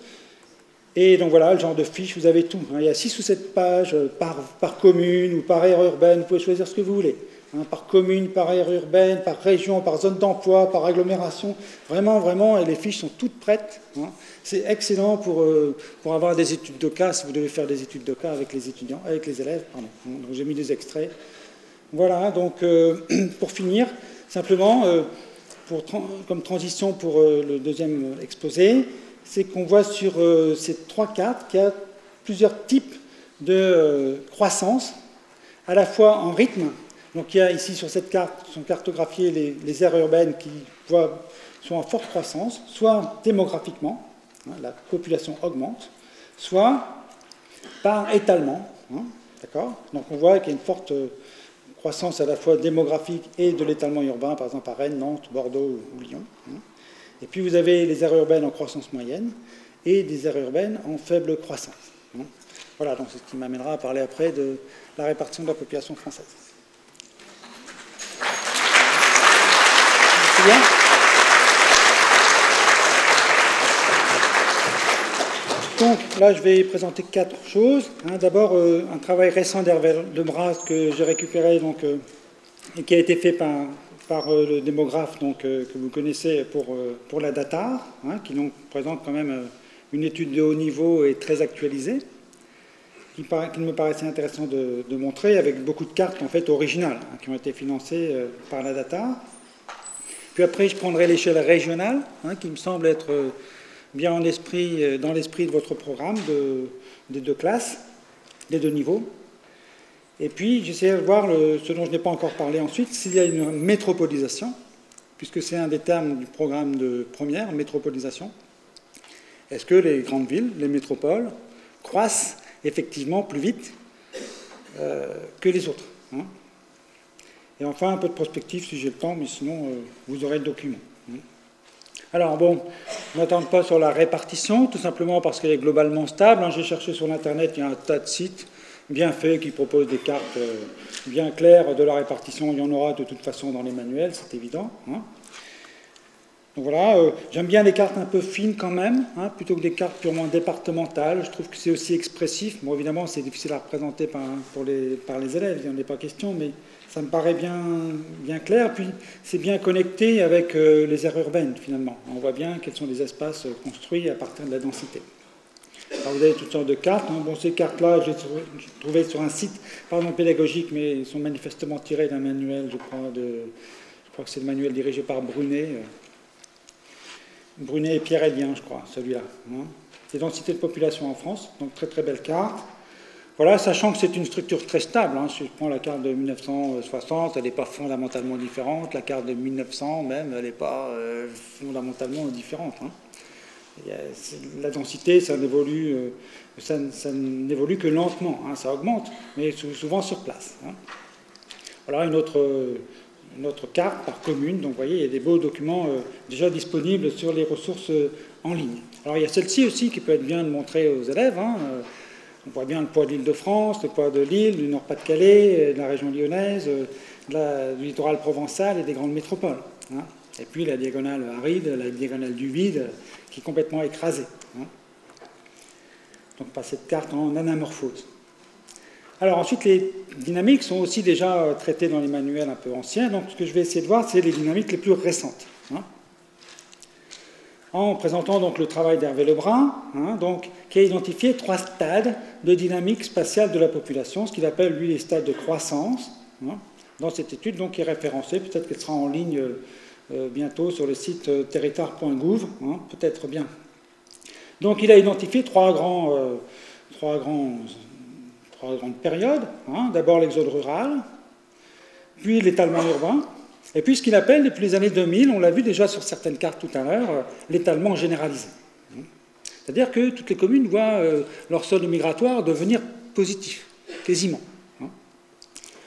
Et donc voilà, le genre de fiche, vous avez tout. Hein. Il y a 6 ou 7 pages par commune ou par aire urbaine, vous pouvez choisir ce que vous voulez. Hein, par commune, par aire urbaine, par région, par zone d'emploi, par agglomération. Vraiment, vraiment, et les fiches sont toutes prêtes. Hein. C'est excellent pour avoir des études de cas, si vous devez faire des études de cas avec les étudiants, avec les élèves. Pardon. Donc j'ai mis des extraits. Voilà, donc pour finir, simplement, comme transition pour le deuxième exposé, c'est qu'on voit sur ces 3 cartes qu'il y a plusieurs types de croissance, à la fois en rythme. Donc il y a ici sur cette carte, sont cartographiées les aires urbaines qui sont en forte croissance, soit démographiquement, hein, la population augmente, soit par étalement. Hein, d'accord ? Donc on voit qu'il y a une forte croissance à la fois démographique et de l'étalement urbain, par exemple à Rennes, Nantes, Bordeaux ou Lyon. Hein. Et puis vous avez les aires urbaines en croissance moyenne et des aires urbaines en faible croissance. Voilà, donc c'est ce qui m'amènera à parler après de la répartition de la population française. Merci bien. Donc là, je vais présenter 4 choses. D'abord, un travail récent d'Hervé Lebras que j'ai récupéré donc, et qui a été fait par le démographe donc, que vous connaissez pour la data, hein, qui donc présente quand même une étude de haut niveau et très actualisée, qu'il me paraissait intéressant de montrer, avec beaucoup de cartes en fait originales, hein, qui ont été financées par la data. Puis après, je prendrai l'échelle régionale, hein, qui me semble être bien dans l'esprit de votre programme des 2 classes, des 2 niveaux. Et puis, j'essaierai de voir ce dont je n'ai pas encore parlé ensuite, s'il y a une métropolisation, puisque c'est un des termes du programme de première, métropolisation. Est-ce que les grandes villes, les métropoles, croissent effectivement plus vite que les autres, hein ? Et enfin, un peu de prospective si j'ai le temps, mais sinon, vous aurez le document. Alors bon, ne m'attende pas sur la répartition, tout simplement parce qu'elle est globalement stable. J'ai cherché sur Internet, il y a un tas de sites bien faits qui proposent des cartes bien claires de la répartition. Il y en aura de toute façon dans les manuels, c'est évident. Hein. Donc voilà, j'aime bien les cartes un peu fines quand même, hein, plutôt que des cartes purement départementales. Je trouve que c'est aussi expressif. Bon, évidemment, c'est difficile à représenter par les élèves, il n'y en a pas question, mais ça me paraît bien clair. Puis c'est bien connecté avec les aires urbaines, finalement. On voit bien quels sont les espaces construits à partir de la densité. Alors, vous avez toutes sortes de cartes. Hein. Bon, ces cartes-là, je les ai trouvées sur un site, pardon, pédagogique, mais ils sont manifestement tirées d'un manuel, je crois que c'est le manuel dirigé par Brunet. Brunet et Pierre Elien, je crois, celui-là. Hein. Les densités de population en France, donc très très belle carte. Voilà, sachant que c'est une structure très stable. Hein. Si je prends la carte de 1960, elle n'est pas fondamentalement différente. La carte de 1900, même, elle n'est pas fondamentalement différente. Hein. La densité, ça n'évolue que lentement. Hein. Ça augmente, mais souvent sur place. Hein. Voilà une autre carte par commune. Donc, vous voyez, il y a des beaux documents déjà disponibles sur les ressources en ligne. Alors, il y a celle-ci aussi qui peut être bien de montrer aux élèves. Hein. On voit bien le poids de l'Île-de-France, le poids de l'île, du Nord-Pas-de-Calais, de la région lyonnaise, du littoral provençal et des grandes métropoles. Hein. Et puis la diagonale aride, la diagonale du vide, qui est complètement écrasée. Hein. Donc, par cette carte en anamorphose. Alors ensuite, les dynamiques sont aussi déjà traitées dans les manuels un peu anciens. Donc ce que je vais essayer de voir, c'est les dynamiques les plus récentes. Hein. En présentant donc le travail d'Hervé Lebras, hein, donc, qui a identifié 3 stades de dynamique spatiale de la population, ce qu'il appelle, lui, les stades de croissance. Hein, dans cette étude, donc, qui est référencée, peut-être qu'elle sera en ligne bientôt sur le site territoire.gouv, hein, peut-être bien. Donc il a identifié 3 grandes périodes. Hein. D'abord l'exode rural, puis l'étalement urbain, et puis ce qu'il appelle, depuis les années 2000, on l'a vu déjà sur certaines cartes tout à l'heure, l'étalement généralisé. C'est-à-dire que toutes les communes voient leur solde migratoire devenir positif, quasiment.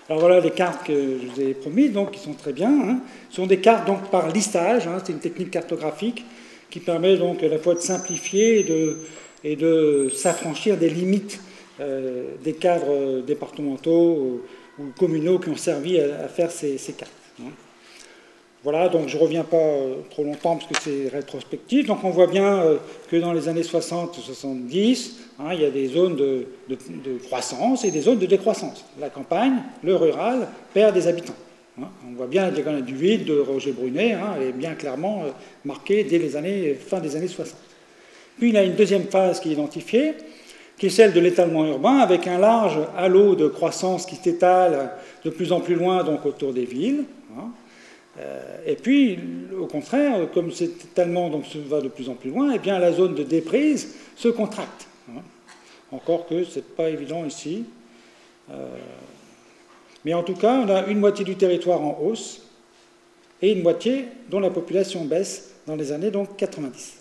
Alors voilà les cartes que je vous ai promises, donc qui sont très bien. Hein. Ce sont des cartes donc par listage, hein, c'est une technique cartographique qui permet donc à la fois de simplifier et de s'affranchir des limites des cadres départementaux ou communaux qui ont servi à faire ces cartes. Hein. Voilà, donc je ne reviens pas trop longtemps parce que c'est rétrospectif. Donc on voit bien que dans les années 60-70, hein, il y a des zones de croissance et des zones de décroissance. La campagne, le rural, perd des habitants. Hein. On voit bien la diagonale du vide de Roger Brunet, hein, elle est bien clairement marquée dès les fin des années 60. Puis il y a une deuxième phase qui est identifiée, qui est celle de l'étalement urbain, avec un large halo de croissance qui s'étale de plus en plus loin donc, autour des villes. Hein. Et puis, au contraire, comme cet étalement donc, se va de plus en plus loin, eh bien, la zone de déprise se contracte. Hein. Encore que ce n'est pas évident ici. Mais en tout cas, on a une moitié du territoire en hausse et une moitié dont la population baisse dans les années donc, 90.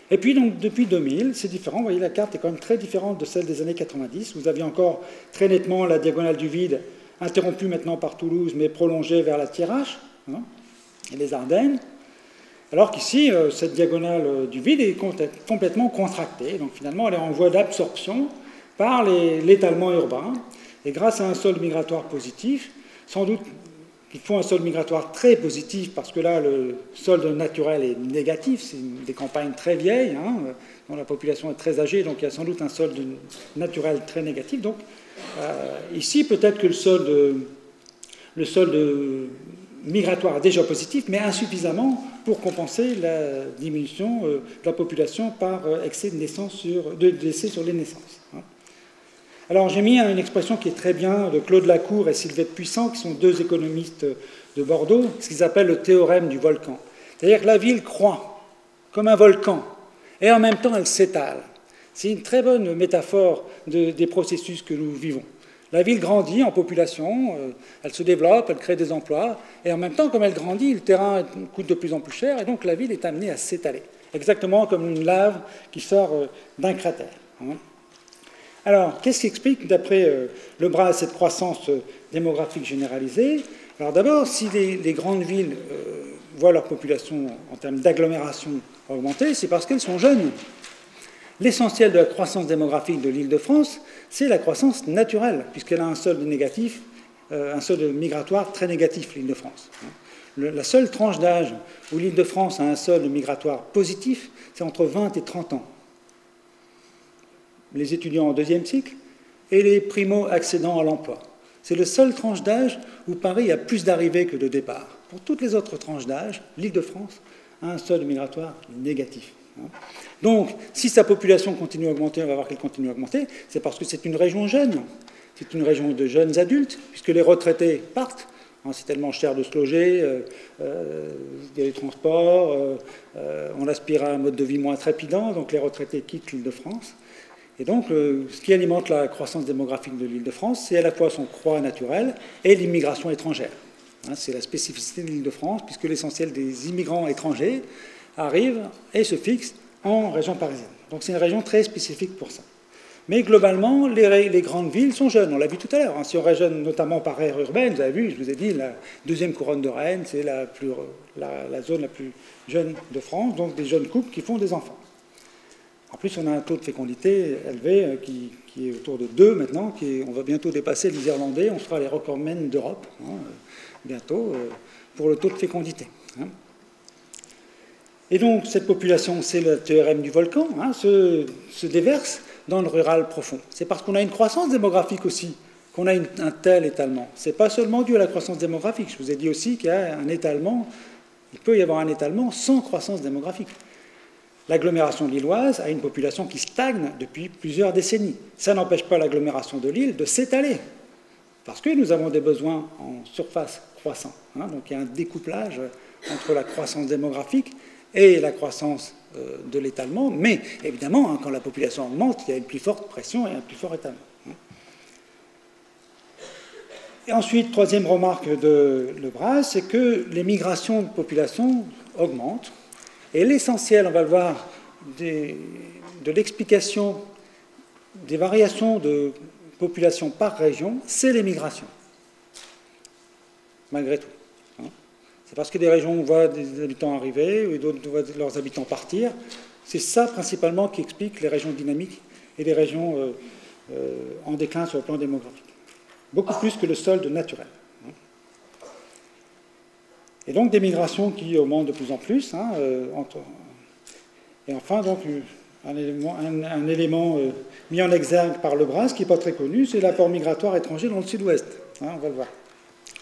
Et puis, donc, depuis 2000, c'est différent. Vous voyez, la carte est quand même très différente de celle des années 90. Vous aviez encore très nettement la diagonale du vide, interrompue maintenant par Toulouse, mais prolongée vers la Thiérache, hein, et les Ardennes. Alors qu'ici, cette diagonale du vide est complètement contractée. Donc finalement, elle est en voie d'absorption par l'étalement urbain. Et grâce à un sol migratoire positif, sans doute qu'il faut un sol migratoire très positif, parce que là, le solde naturel est négatif, c'est des campagnes très vieilles, hein, dont la population est très âgée, donc il y a sans doute un solde naturel très négatif. Donc ici, peut-être que le solde migratoire est déjà positif, mais insuffisamment pour compenser la diminution de la population par excès de décès sur les naissances. Hein. Alors j'ai mis une expression qui est très bien de Claude Lacour et Sylvette Puissant, qui sont deux économistes de Bordeaux, ce qu'ils appellent le théorème du volcan. C'est-à-dire que la ville croît comme un volcan, et en même temps elle s'étale. C'est une très bonne métaphore des processus que nous vivons. La ville grandit en population, elle se développe, elle crée des emplois, et en même temps, comme elle grandit, le terrain coûte de plus en plus cher, et donc la ville est amenée à s'étaler. Exactement comme une lave qui sort d'un cratère. Hein. Alors, qu'est-ce qui explique, d'après Le Bras, cette croissance démographique généralisée? Alors d'abord, si les grandes villes voient leur population en termes d'agglomération augmenter, c'est parce qu'elles sont jeunes. L'essentiel de la croissance démographique de l'Île-de-France, c'est la croissance naturelle, puisqu'elle a un solde négatif, un solde migratoire très négatif, l'Île-de-France. La seule tranche d'âge où l'Île-de-France a un solde migratoire positif, c'est entre 20 et 30 ans. Les étudiants en deuxième cycle et les primo-accédants à l'emploi. C'est la seule tranche d'âge où Paris a plus d'arrivées que de départs. Pour toutes les autres tranches d'âge, l'Île-de-France a un solde migratoire négatif. Donc, si sa population continue à augmenter, on va voir qu'elle continue à augmenter, c'est parce que c'est une région jeune. C'est une région de jeunes adultes, puisque les retraités partent. C'est tellement cher de se loger, il y a les transports, on aspire à un mode de vie moins trépidant, donc les retraités quittent l'Île-de-France. Et donc, ce qui alimente la croissance démographique de l'Île-de-France, c'est à la fois son croît naturel et l'immigration étrangère. C'est la spécificité de l'Île-de-France, puisque l'essentiel des immigrants étrangers arrivent et se fixent en région parisienne. Donc c'est une région très spécifique pour ça. Mais globalement, les grandes villes sont jeunes, on l'a vu tout à l'heure. Si on raisonne notamment par aire urbaine, vous avez vu, je vous ai dit, la deuxième couronne de Rennes, c'est la zone la plus jeune de France, donc des jeunes couples qui font des enfants. En plus, on a un taux de fécondité élevé qui est autour de 2 maintenant, on va bientôt dépasser les Irlandais, on sera les recordmen d'Europe, bientôt, pour le taux de fécondité. Et donc, cette population, c'est le théorème du volcan, se déverse dans le rural profond. C'est parce qu'on a une croissance démographique aussi qu'on a un tel étalement. Ce n'est pas seulement dû à la croissance démographique. Je vous ai dit aussi qu'il y a un étalement, il peut y avoir un étalement sans croissance démographique. L'agglomération lilloise a une population qui stagne depuis plusieurs décennies. Ça n'empêche pas l'agglomération de Lille de s'étaler, parce que nous avons des besoins en surface croissants. Donc il y a un découplage entre la croissance démographique et la croissance de l'étalement, mais évidemment, quand la population augmente, il y a une plus forte pression et un plus fort étalement. Et ensuite, troisième remarque de Le Bras, c'est que les migrations de population augmentent. Et l'essentiel, on va le voir, de l'explication des variations de population par région, c'est les migrations. malgré tout. C'est parce que des régions où on voit des habitants arriver et d'autres où on voit leurs habitants partir. C'est ça principalement qui explique les régions dynamiques et les régions en déclin sur le plan démographique. Beaucoup plus que le solde naturel. Et donc des migrations qui augmentent de plus en plus. Et enfin, donc, un élément mis en exergue par le BRAS, qui n'est pas très connu, c'est l'apport migratoire étranger dans le sud-ouest. On va le voir.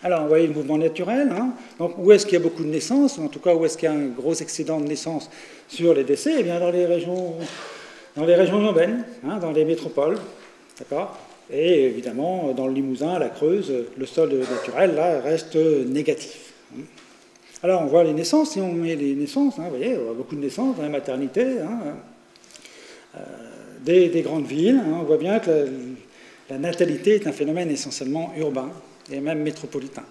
Alors, vous voyez le mouvement naturel. Donc, où est-ce qu'il y a beaucoup de naissances, ou en tout cas, où est-ce qu'il y a un gros excédent de naissances sur les décès? Eh bien, dans les régions urbaines, dans les métropoles. D'accord? Et évidemment, dans le Limousin, la Creuse, le solde naturel, là, reste négatif. Alors, on voit les naissances. Si on met les naissances, vous voyez, on voit beaucoup de naissances dans la maternité, des grandes villes. On voit bien que la natalité est un phénomène essentiellement urbain et même métropolitain.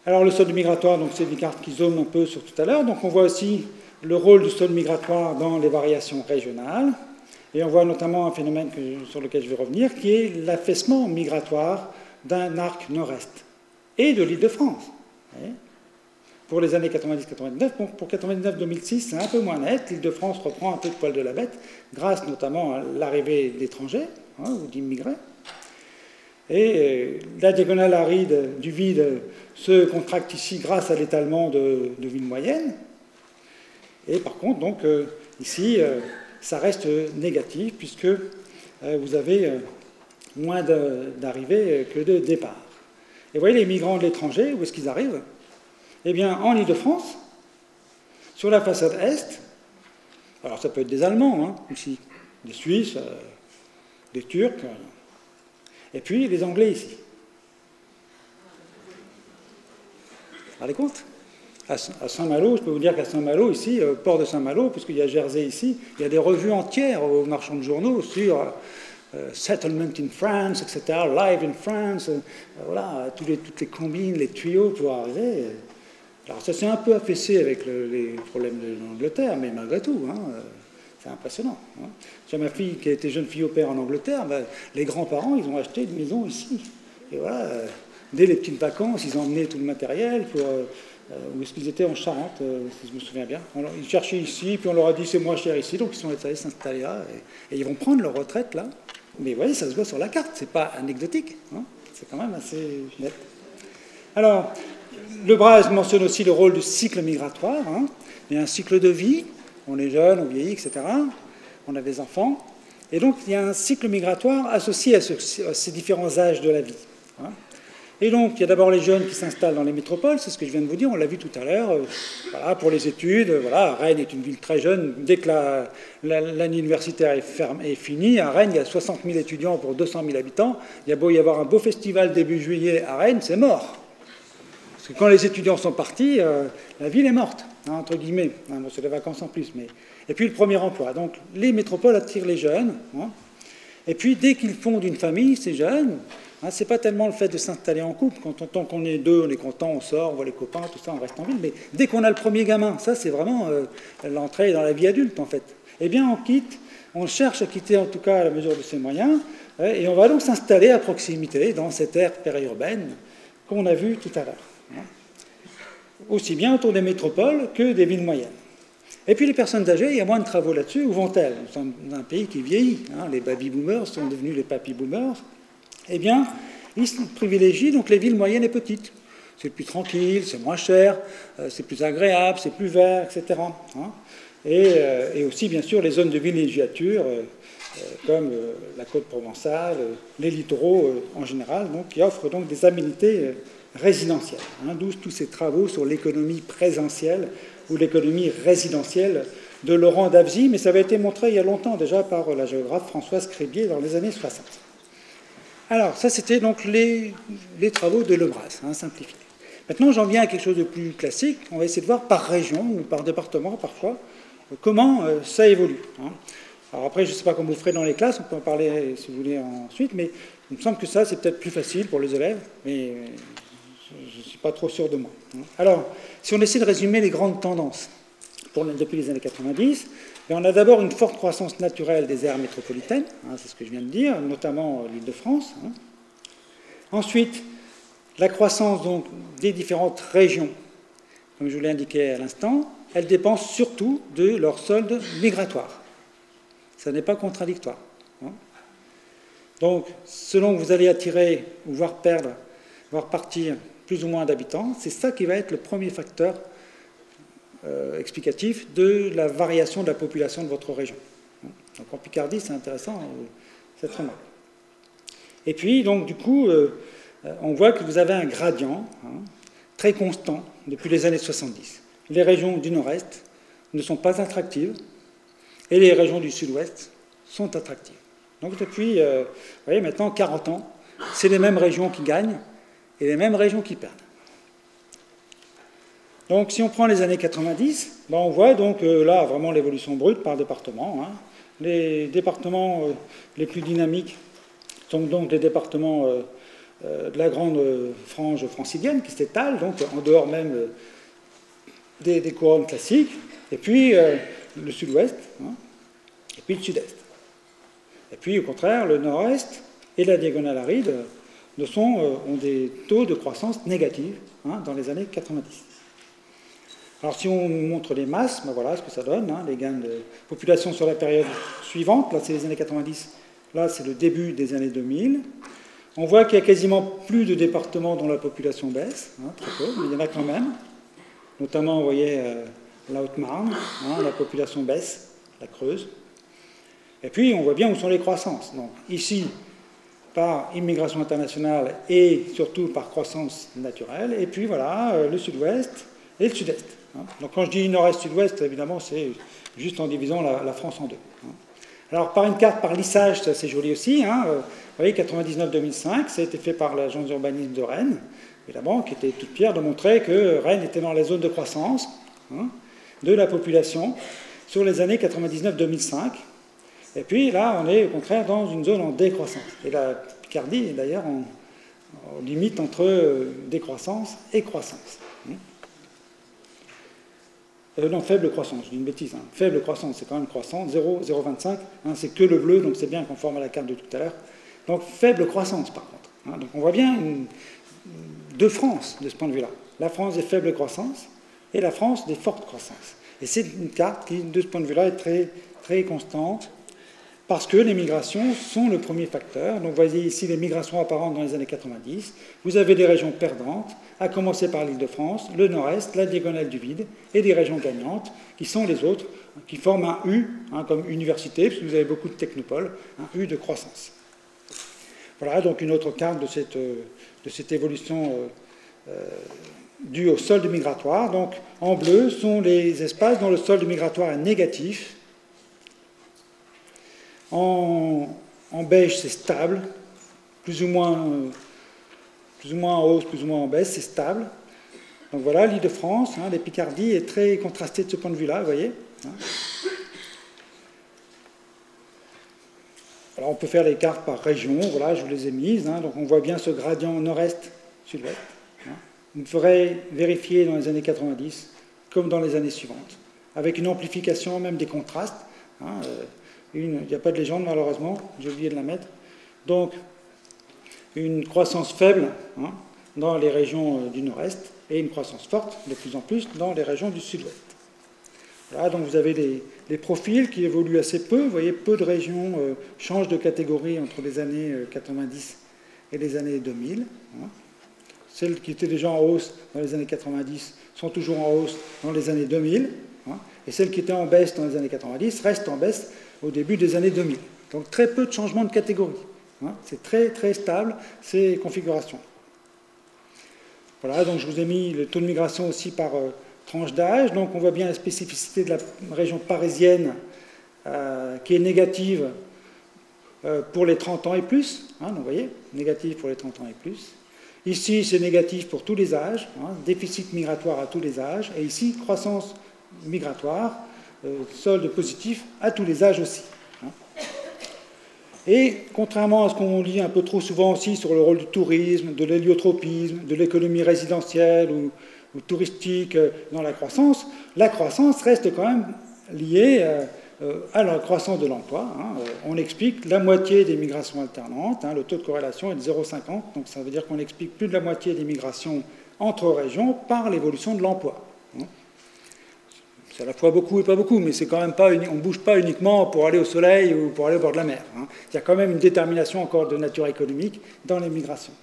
Alors, le solde migratoire, c'est des cartes qui zonent un peu sur tout à l'heure. Donc, on voit aussi le rôle du solde migratoire dans les variations régionales. Et on voit notamment un phénomène sur lequel je vais revenir, qui est l'affaissement migratoire d'un arc nord-est et de l'Île-de-France. Pour les années 90-99, pour 99-2006, c'est un peu moins net. L'Île-de-France reprend un peu de poil de la bête, grâce notamment à l'arrivée d'étrangers ou d'immigrés. Et la diagonale aride du vide se contracte ici grâce à l'étalement de villes moyennes. Et par contre, donc, ici, ça reste négatif, puisque vous avez moins d'arrivées que de départs. Et vous voyez les migrants de l'étranger, où est-ce qu'ils arrivent? Eh bien, en Île-de-France, sur la façade est, alors ça peut être des Allemands, ici, des Suisses, des Turcs, et puis les Anglais ici. Vous vous rendez compte? À Saint-Malo, je peux vous dire qu'à Saint-Malo, ici, au port de Saint-Malo, puisqu'il y a Jersey ici, il y a des revues entières aux marchands de journaux sur Settlement in France, etc., Live in France, voilà, toutes les combines, les tuyaux pour arriver. Alors ça s'est un peu affaissé avec les problèmes de l'Angleterre, mais malgré tout, c'est impressionnant. J'ai ma fille qui a été jeune fille au père en Angleterre, les grands-parents, ils ont acheté une maison ici. Et voilà, dès les petites vacances, ils ont emmené tout le matériel pour... où est-ce qu'ils étaient en Charente, si je me souviens bien. Ils cherchaient ici, puis on leur a dit c'est moins cher ici, donc ils sont allés s'installer là, et ils vont prendre leur retraite là. Mais vous voyez, ça se voit sur la carte, c'est pas anecdotique, c'est quand même assez net. Alors, le BRAS mentionne aussi le rôle du cycle migratoire. Il y a un cycle de vie, on est jeune, on vieillit, etc. On a des enfants, et donc il y a un cycle migratoire associé à ces différents âges de la vie. Et donc, il y a d'abord les jeunes qui s'installent dans les métropoles, c'est ce que je viens de vous dire, on l'a vu tout à l'heure, voilà, pour les études, voilà, Rennes est une ville très jeune, dès que l'année universitaire est finie, à Rennes, il y a 60 000 étudiants pour 200 000 habitants, il y a beau y avoir un beau festival début juillet à Rennes, c'est mort. Parce que quand les étudiants sont partis, la ville est morte, entre guillemets, bon, c'est les vacances en plus, mais... Et puis le premier emploi, donc les métropoles attirent les jeunes, et puis dès qu'ils fondent une famille, ces jeunes... ce n'est pas tellement le fait de s'installer en couple. Tant qu'on est deux, on est content, on sort, on voit les copains, tout ça, on reste en ville. Mais dès qu'on a le premier gamin, ça, c'est vraiment l'entrée dans la vie adulte, en fait. Eh bien, on cherche à quitter, en tout cas, à la mesure de ses moyens, et on va donc s'installer à proximité, dans cette aire périurbaine qu'on a vue tout à l'heure. Aussi bien autour des métropoles que des villes moyennes. Et puis les personnes âgées, il y a moins de travaux là-dessus. Où vont-elles? Nous sommes dans un pays qui vieillit. Les baby-boomers sont devenus les papy-boomers. Eh bien, ils privilégient donc les villes moyennes et petites. C'est plus tranquille, c'est moins cher, c'est plus agréable, c'est plus vert, etc. Et aussi, bien sûr, les zones de villégiature, comme la côte provençale, les littoraux en général, donc, qui offrent donc des aménités résidentielles. D'où tous ces travaux sur l'économie présentielle ou l'économie résidentielle de Laurent Davzy, mais ça avait été montré il y a longtemps déjà par la géographe Françoise Crébier dans les années 60. Alors, ça, c'était donc les travaux de Lebras, simplifiés. Maintenant, j'en viens à quelque chose de plus classique. On va essayer de voir par région ou par département, parfois, comment ça évolue. Alors après, je ne sais pas comment vous ferez dans les classes, on peut en parler, si vous voulez, ensuite, mais il me semble que ça, c'est peut-être plus facile pour les élèves, mais je ne suis pas trop sûr de moi. Alors, si on essaie de résumer les grandes tendances depuis les années 90, et on a d'abord une forte croissance naturelle des aires métropolitaines, c'est ce que je viens de dire, notamment l'Île-de-France. Ensuite, La croissance donc, des différentes régions, comme je vous l'ai indiqué à l'instant, elle dépend surtout de leur solde migratoire. Ça n'est pas contradictoire. Donc, selon que vous allez attirer ou voir perdre, voir partir plus ou moins d'habitants, c'est ça qui va être le premier facteur explicatif de la variation de la population de votre région. Donc en Picardie, c'est intéressant, cette remarque. Et puis, donc, du coup, on voit que vous avez un gradient très constant depuis les années 70. Les régions du nord-est ne sont pas attractives et les régions du sud-ouest sont attractives. Donc depuis, vous voyez, maintenant 40 ans, c'est les mêmes régions qui gagnent et les mêmes régions qui perdent. Donc si on prend les années 90, ben, on voit donc là vraiment l'évolution brute par département. Les départements les plus dynamiques sont donc les départements de la grande frange francilienne qui s'étale, donc en dehors même des couronnes classiques, et puis le sud-ouest, et puis le sud-est. Et puis au contraire, le nord-est et la diagonale aride ont des taux de croissance négatifs dans les années 90. Alors si on montre les masses, ben voilà ce que ça donne, les gains de population sur la période suivante, là c'est les années 90, là c'est le début des années 2000. On voit qu'il y a quasiment plus de départements dont la population baisse, très peu, mais il y en a quand même. Notamment, vous voyez, la Haute-Marne, la population baisse, la Creuse. Et puis, on voit bien où sont les croissances. Donc, ici, par immigration internationale et surtout par croissance naturelle. Et puis, voilà, le sud-ouest et le sud-est. Donc, quand je dis nord-est-sud-ouest, évidemment, c'est juste en divisant la France en deux. Alors, par une carte, par lissage, c'est assez joli aussi. Vous voyez, 99-2005, ça a été fait par l'agence d'urbanisme de Rennes, évidemment, qui était toute fière de montrer que Rennes était dans la zone de croissance de la population sur les années 99-2005. Et puis là, on est au contraire dans une zone en décroissance. Et la Picardie est d'ailleurs en limite entre décroissance et croissance. Non, faible croissance, je dis une bêtise. Faible croissance, c'est quand même croissance, 0,25, c'est que le bleu, donc c'est bien conforme à la carte de tout à l'heure. Donc faible croissance, par contre. Donc on voit bien deux France de ce point de vue-là. La France des faibles croissances et la France des fortes croissances. Et c'est une carte qui, de ce point de vue-là, est très, très constante, parce que les migrations sont le premier facteur. Donc vous voyez ici les migrations apparentes dans les années 90. Vous avez des régions perdantes, à commencer par l'Île-de-France, le Nord-Est, la diagonale du vide, et des régions gagnantes, qui sont les autres, qui forment un U, comme université, parce que vous avez beaucoup de technopoles, un U de croissance. Voilà donc une autre carte de cette évolution due au solde migratoire. Donc en bleu sont les espaces dont le solde migratoire est négatif. En beige, c'est stable, plus ou moins en hausse, plus ou moins en baisse, c'est stable. Donc voilà, l'Île-de-France, les Picardies est très contrastée de ce point de vue-là, vous voyez. Alors on peut faire les cartes par région, voilà, je vous les ai mises. Donc on voit bien ce gradient nord-est, sud-ouest. Vous ferez vérifier dans les années 90, comme dans les années suivantes, avec une amplification même des contrastes. Il n'y a pas de légende, malheureusement, j'ai oublié de la mettre. Donc, une croissance faible dans les régions du nord-est et une croissance forte, de plus en plus, dans les régions du sud-ouest. Voilà, donc vous avez les profils qui évoluent assez peu. Vous voyez, peu de régions changent de catégorie entre les années 90 et les années 2000. Celles qui étaient déjà en hausse dans les années 90 sont toujours en hausse dans les années 2000. Et celles qui étaient en baisse dans les années 90 restent en baisse au début des années 2000. Donc très peu de changements de catégorie. C'est très très stable, ces configurations. Voilà, donc je vous ai mis le taux de migration aussi par tranche d'âge. Donc on voit bien la spécificité de la région parisienne qui est négative pour les 30 ans et plus. Donc vous voyez, négative pour les 30 ans et plus. Ici, c'est négatif pour tous les âges, déficit migratoire à tous les âges. Et ici, croissance migratoire, solde positif à tous les âges aussi. Et contrairement à ce qu'on lit un peu trop souvent aussi sur le rôle du tourisme, de l'héliotropisme, de l'économie résidentielle ou touristique dans la croissance reste quand même liée à la croissance de l'emploi. On explique la moitié des migrations alternantes, le taux de corrélation est de 0,50, donc ça veut dire qu'on explique plus de la moitié des migrations entre régions par l'évolution de l'emploi. C'est à la fois beaucoup et pas beaucoup, mais c'est quand même pas, on ne bouge pas uniquement pour aller au soleil ou pour aller au bord de la mer. Il y a quand même une détermination encore de nature économique dans les migrations.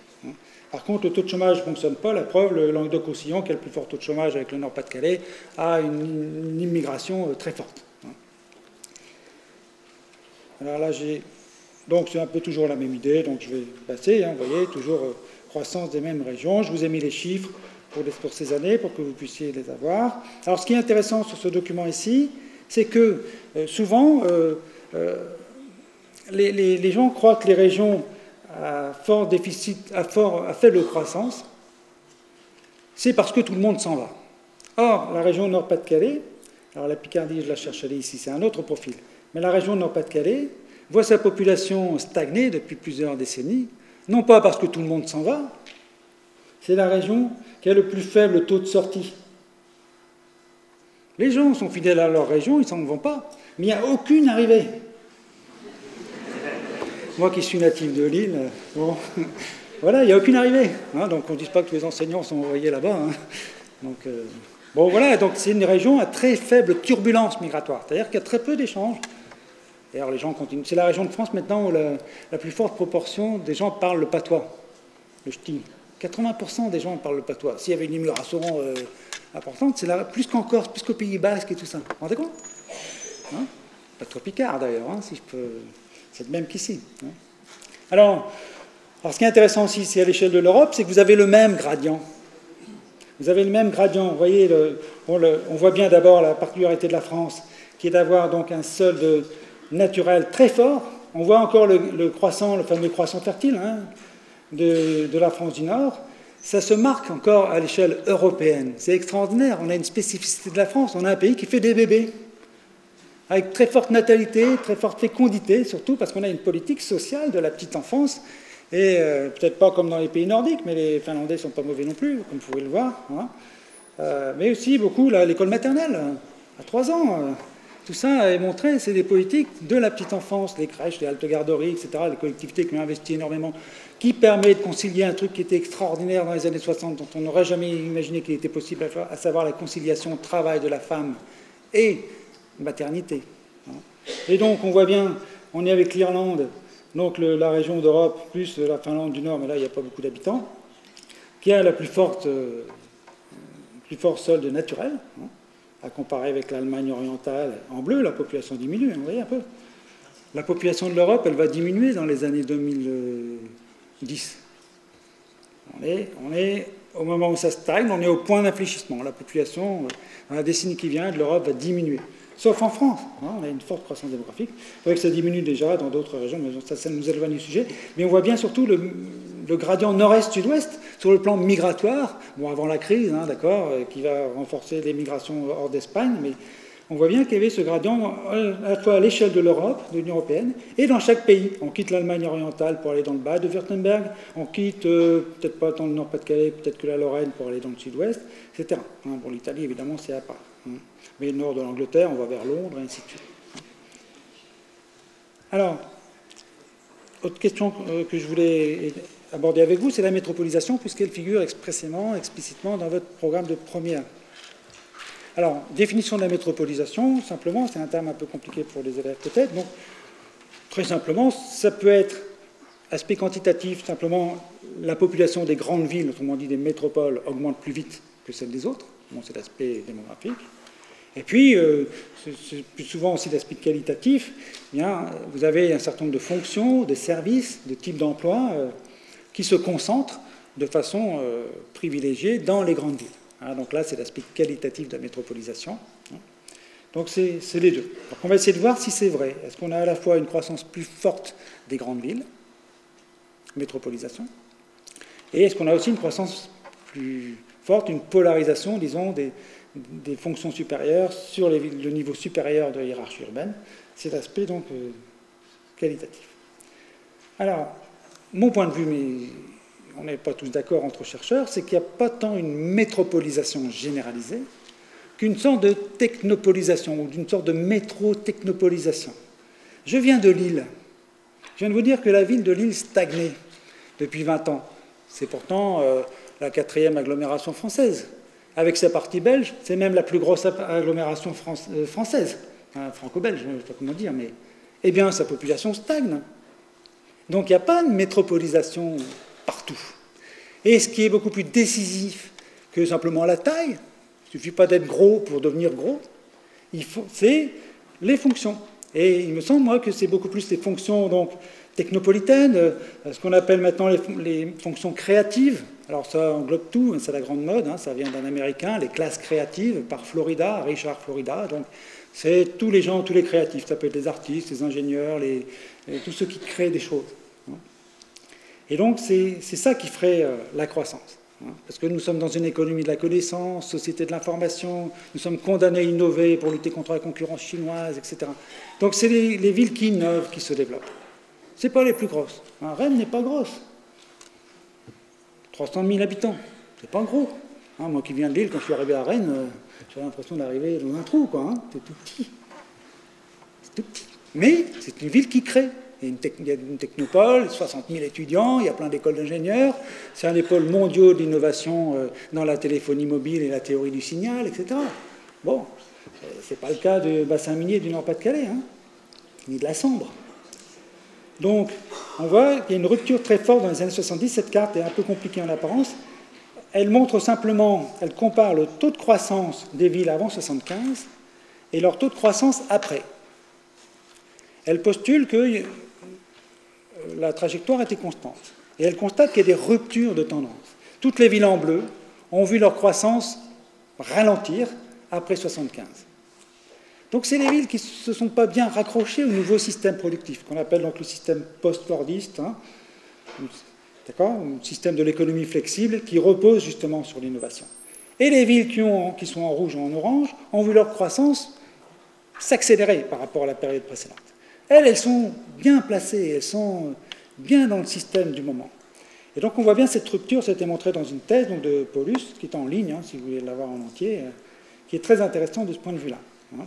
Par contre, le taux de chômage ne fonctionne pas. La preuve, le Languedoc-Roussillon, qui a le plus fort taux de chômage avec le Nord-Pas-de-Calais, a une immigration très forte. Alors là, donc c'est un peu toujours la même idée, donc je vais passer, vous voyez, toujours croissance des mêmes régions. Je vous ai mis les chiffres pour ces années, pour que vous puissiez les avoir. Alors ce qui est intéressant sur ce document ici, c'est que souvent, les gens croient que les régions à fort déficit, à faible croissance, c'est parce que tout le monde s'en va. Or, la région Nord-Pas-de-Calais, alors la Picardie, je la cherche aller ici, c'est un autre profil, mais la région Nord-Pas-de-Calais voit sa population stagner depuis plusieurs décennies, non pas parce que tout le monde s'en va, c'est la région qui a le plus faible taux de sortie. Les gens sont fidèles à leur région, ils ne s'en vont pas, mais il n'y a aucune arrivée. Moi qui suis natif de Lille, bon, voilà, il n'y a aucune arrivée. Donc on ne dit pas que tous les enseignants sont envoyés là-bas. Donc, bon, voilà, donc c'est une région à très faible turbulence migratoire, c'est-à-dire qu'il y a très peu d'échanges. D'ailleurs, les gens continuent. C'est la région de France maintenant où la plus forte proportion des gens parlent le patois, le ch'ti. 80% des gens parlent le patois. S'il y avait une immigration importante, c'est plus qu'en Corse, plus qu'au Pays Basque et tout ça. Vous vous rendez compte Patois picard d'ailleurs, si je peux. C'est le même qu'ici. Alors, ce qui est intéressant aussi, c'est à l'échelle de l'Europe, c'est que vous avez le même gradient. Vous avez le même gradient. Vous voyez, on voit bien d'abord la particularité de la France, qui est d'avoir donc un solde naturel très fort. On voit encore le fameux croissant fertile de la France du Nord. Ça se marque encore à l'échelle européenne. C'est extraordinaire. On a une spécificité de la France. On a un pays qui fait des bébés, avec très forte natalité, très forte fécondité, surtout parce qu'on a une politique sociale de la petite enfance. Et peut-être pas comme dans les pays nordiques, mais les Finlandais ne sont pas mauvais non plus, comme vous pouvez le voir. Mais aussi beaucoup l'école maternelle, à 3 ans. Tout ça est montré, c'est des politiques de la petite enfance, les crèches, les haltes-garderies, etc., les collectivités qui ont investi énormément, qui permet de concilier un truc qui était extraordinaire dans les années 60, dont on n'aurait jamais imaginé qu'il était possible à faire, à savoir la conciliation travail de la femme et maternité. Et donc, on voit bien, on est avec l'Irlande, donc la région d'Europe, plus la Finlande du Nord, mais là, il n'y a pas beaucoup d'habitants, qui a la plus fort solde naturel, à comparer avec l'Allemagne orientale. En bleu, la population diminue, vous voyez un peu. La population de l'Europe, elle va diminuer dans les années 2010. On est au moment où ça stagne, on est au point d'infléchissement. La population, dans la décennie qui vient, de l'Europe va diminuer. Sauf en France, on a une forte croissance démographique. Il faudrait que ça diminue déjà dans d'autres régions, mais ça nous éloigne du sujet. Mais on voit bien surtout le gradient nord-est-sud-ouest sur le plan migratoire, avant la crise, d'accord, qui va renforcer les migrations hors d'Espagne, mais on voit bien qu'il y avait ce gradient à la fois à l'échelle de l'Europe, de l'Union européenne, et dans chaque pays. On quitte l'Allemagne orientale pour aller dans le bas de Württemberg, on quitte peut-être pas dans le Nord-Pas-de-Calais, peut-être que la Lorraine pour aller dans le sud-ouest, etc. Bon, l'Italie, évidemment, c'est à part. Mais le nord de l'Angleterre, on va vers Londres, et ainsi de suite. Alors, autre question que je voulais aborder avec vous, c'est la métropolisation, puisqu'elle figure explicitement dans votre programme de première. Alors, définition de la métropolisation, simplement, c'est un terme un peu compliqué pour les élèves peut-être. Donc, très simplement, ça peut être aspect quantitatif, simplement la population des grandes villes, autrement dit des métropoles, augmente plus vite que celle des autres. Bon, c'est l'aspect démographique. Et puis, c'est plus souvent aussi l'aspect qualitatif. Bien, vous avez un certain nombre de fonctions, de services, de types d'emplois qui se concentrent de façon privilégiée dans les grandes villes. Donc là, c'est l'aspect qualitatif de la métropolisation. Donc c'est les deux. Donc on va essayer de voir si c'est vrai. Est-ce qu'on a à la fois une croissance plus forte des grandes villes, métropolisation, et est-ce qu'on a aussi une croissance plus forte, une polarisation, disons, des fonctions supérieures sur le niveau supérieur de la hiérarchie urbaine. C'est l'aspect donc qualitatif. Alors, mon point de vue, mais on n'est pas tous d'accord entre chercheurs, c'est qu'il n'y a pas tant une métropolisation généralisée qu'une sorte de technopolisation, ou d'une sorte de métro-technopolisation. Je viens de Lille. Je viens de vous dire que la ville de Lille stagnait depuis 20 ans. C'est pourtant la 4e agglomération française. Avec sa partie belge, c'est même la plus grosse agglomération française. Enfin, franco-belge, je ne sais pas comment dire, mais... Eh bien, sa population stagne. Donc, il n'y a pas de métropolisation partout. Et ce qui est beaucoup plus décisif que simplement la taille, il ne suffit pas d'être gros pour devenir gros, c'est les fonctions. Et il me semble, moi, que c'est beaucoup plus les fonctions donc, technopolitaines, ce qu'on appelle maintenant les fonctions créatives. Alors ça englobe tout, c'est la grande mode, hein, ça vient d'un Américain, les classes créatives par Florida, Richard Florida. Donc c'est tous les gens, tous les créatifs. Ça peut être les artistes, les ingénieurs, tous ceux qui créent des choses. Et donc c'est ça qui ferait la croissance. Parce que nous sommes dans une économie de la connaissance, société de l'information, nous sommes condamnés à innover pour lutter contre la concurrence chinoise, etc. Donc c'est les villes qui innovent, qui se développent. Ce n'est pas les plus grosses. Rennes n'est pas grosse. 300 000 habitants, c'est pas gros. Moi qui viens de Lille, quand je suis arrivé à Rennes, j'avais l'impression d'arriver dans un trou, quoi. C'est tout petit. C'est tout petit. Mais c'est une ville qui crée. Il y a une technopole, 60 000 étudiants, il y a plein d'écoles d'ingénieurs. C'est un des pôles mondiaux de l'innovation dans la téléphonie mobile et la théorie du signal, etc. Bon, c'est pas le cas du bassin minier du Nord-Pas-de-Calais, hein, ni de la Sambre. Donc, on voit qu'il y a une rupture très forte dans les années 70. Cette carte est un peu compliquée en apparence. Elle montre simplement, elle compare le taux de croissance des villes avant 1975 et leur taux de croissance après. Elle postule que la trajectoire était constante. Et elle constate qu'il y a des ruptures de tendance. Toutes les villes en bleu ont vu leur croissance ralentir après 1975. Donc c'est les villes qui ne se sont pas bien raccrochées au nouveau système productif, qu'on appelle donc le système post-fordiste, hein, un système de l'économie flexible qui repose justement sur l'innovation. Et les villes qui sont en rouge ou en orange ont vu leur croissance s'accélérer par rapport à la période précédente. Elles sont bien placées, elles sont bien dans le système du moment. Et donc on voit bien cette rupture, ça a été montré dans une thèse donc de Paulus, qui est en ligne, hein, si vous voulez l'avoir en entier, qui est très intéressant de ce point de vue-là. Hein.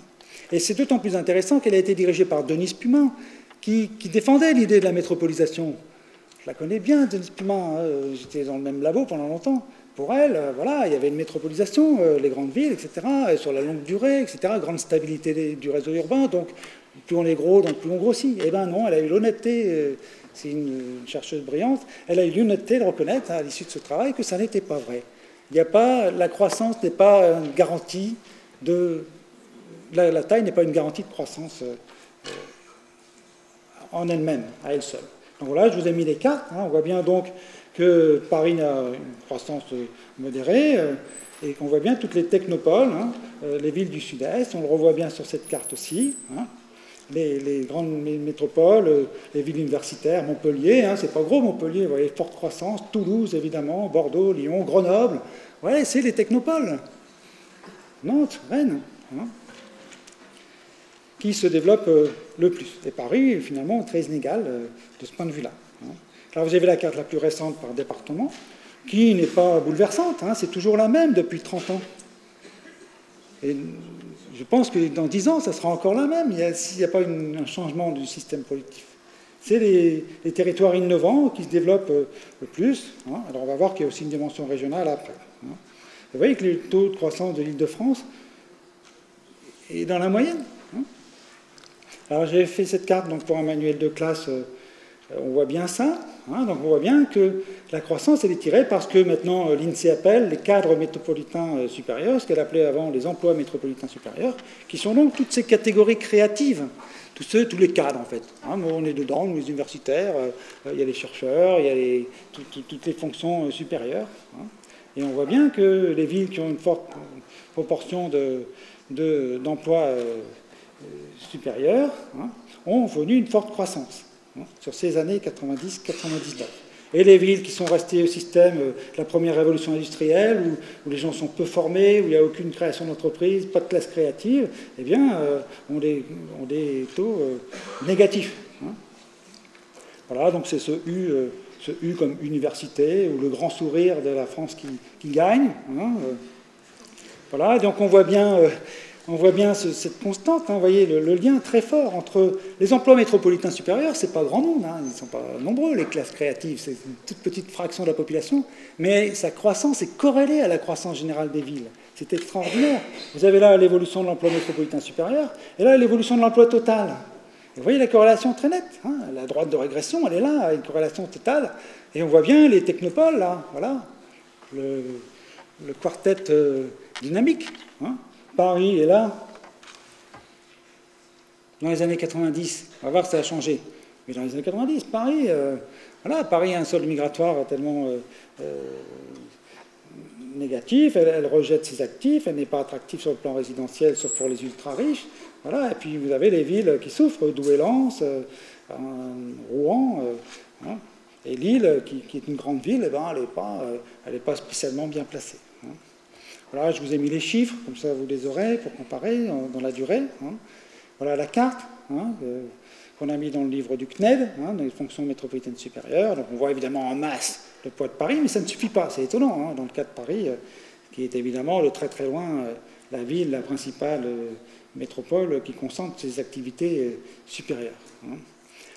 Et c'est d'autant plus intéressant qu'elle a été dirigée par Denise Pumin, qui défendait l'idée de la métropolisation. Je la connais bien, Denise Pumin, hein, j'étais dans le même labo pendant longtemps. Pour elle, voilà, il y avait une métropolisation, les grandes villes, etc., sur la longue durée, etc., grande stabilité du réseau urbain, donc plus on est gros, donc plus on grossit. Eh bien non, elle a eu l'honnêteté, c'est une chercheuse brillante, elle a eu l'honnêteté de reconnaître, à l'issue de ce travail, que ça n'était pas vrai. La croissance n'est pas une garantie de... La taille n'est pas une garantie de croissance en elle-même, à elle seule. Donc voilà, je vous ai mis les cartes. Hein, on voit bien donc que Paris a une croissance modérée et qu'on voit bien toutes les technopoles, hein, les villes du sud-est. On le revoit bien sur cette carte aussi. Hein, les grandes métropoles, les villes universitaires, Montpellier, hein, c'est pas gros Montpellier, vous voyez, forte croissance. Toulouse, évidemment, Bordeaux, Lyon, Grenoble. Ouais, c'est les technopoles. Nantes, Rennes. Hein, qui se développe le plus. Et Paris est finalement très inégal de ce point de vue-là. Alors vous avez la carte la plus récente par département, qui n'est pas bouleversante, hein, c'est toujours la même depuis 30 ans. Et je pense que dans 10 ans, ça sera encore la même, s'il n'y a pas un changement du système productif. C'est les territoires innovants qui se développent le plus. Hein. Alors on va voir qu'il y a aussi une dimension régionale après. Hein. Vous voyez que le taux de croissance de l'Île-de-France est dans la moyenne. Alors j'ai fait cette carte donc, pour un manuel de classe, on voit bien ça. Hein, donc on voit bien que la croissance elle est tirée parce que maintenant l'INSEE appelle les cadres métropolitains supérieurs, ce qu'elle appelait avant les emplois métropolitains supérieurs, qui sont donc toutes ces catégories créatives, tous les cadres en fait. Hein, on est dedans, nous les universitaires, il y a les chercheurs, il y a toutes les fonctions supérieures. Hein, et on voit bien que les villes qui ont une forte proportion d'emplois supérieurs, hein, ont connu une forte croissance hein, sur ces années 90-99. Et les villes qui sont restées au système de la première révolution industrielle, où les gens sont peu formés, où il n'y a aucune création d'entreprise, pas de classe créative, eh bien, ont des taux négatifs. Hein. Voilà, donc c'est ce U comme université, ou le grand sourire de la France qui gagne. Hein, Voilà, donc on voit bien cette constante, hein, vous voyez le lien très fort entre les emplois métropolitains supérieurs, c'est pas grand monde, hein, ils ne sont pas nombreux, les classes créatives, c'est une toute petite fraction de la population, mais sa croissance est corrélée à la croissance générale des villes. C'est extraordinaire. Vous avez là l'évolution de l'emploi métropolitain supérieur, et là l'évolution de l'emploi total. Et vous voyez la corrélation très nette, hein, la droite de régression, elle est là, une corrélation totale, et on voit bien les technopoles, là, voilà, le quartet dynamique, hein. Paris est là, dans les années 90, on va voir que ça a changé, mais dans les années 90, Paris, voilà, Paris a un solde migratoire tellement négatif, elle rejette ses actifs, elle n'est pas attractive sur le plan résidentiel, sauf pour les ultra-riches, voilà, et puis vous avez les villes qui souffrent, Douai-Lens, Rouen, hein, et Lille, qui est une grande ville, eh ben, elle n'est pas spécialement bien placée. Hein. Voilà, je vous ai mis les chiffres, comme ça vous les aurez pour comparer dans la durée. Hein. Voilà la carte hein, qu'on a mis dans le livre du CNED, hein, dans les fonctions métropolitaines supérieures. Donc on voit évidemment en masse le poids de Paris, mais ça ne suffit pas, c'est étonnant, hein, dans le cas de Paris, qui est évidemment de très très loin la ville, la principale métropole qui concentre ses activités supérieures. Hein.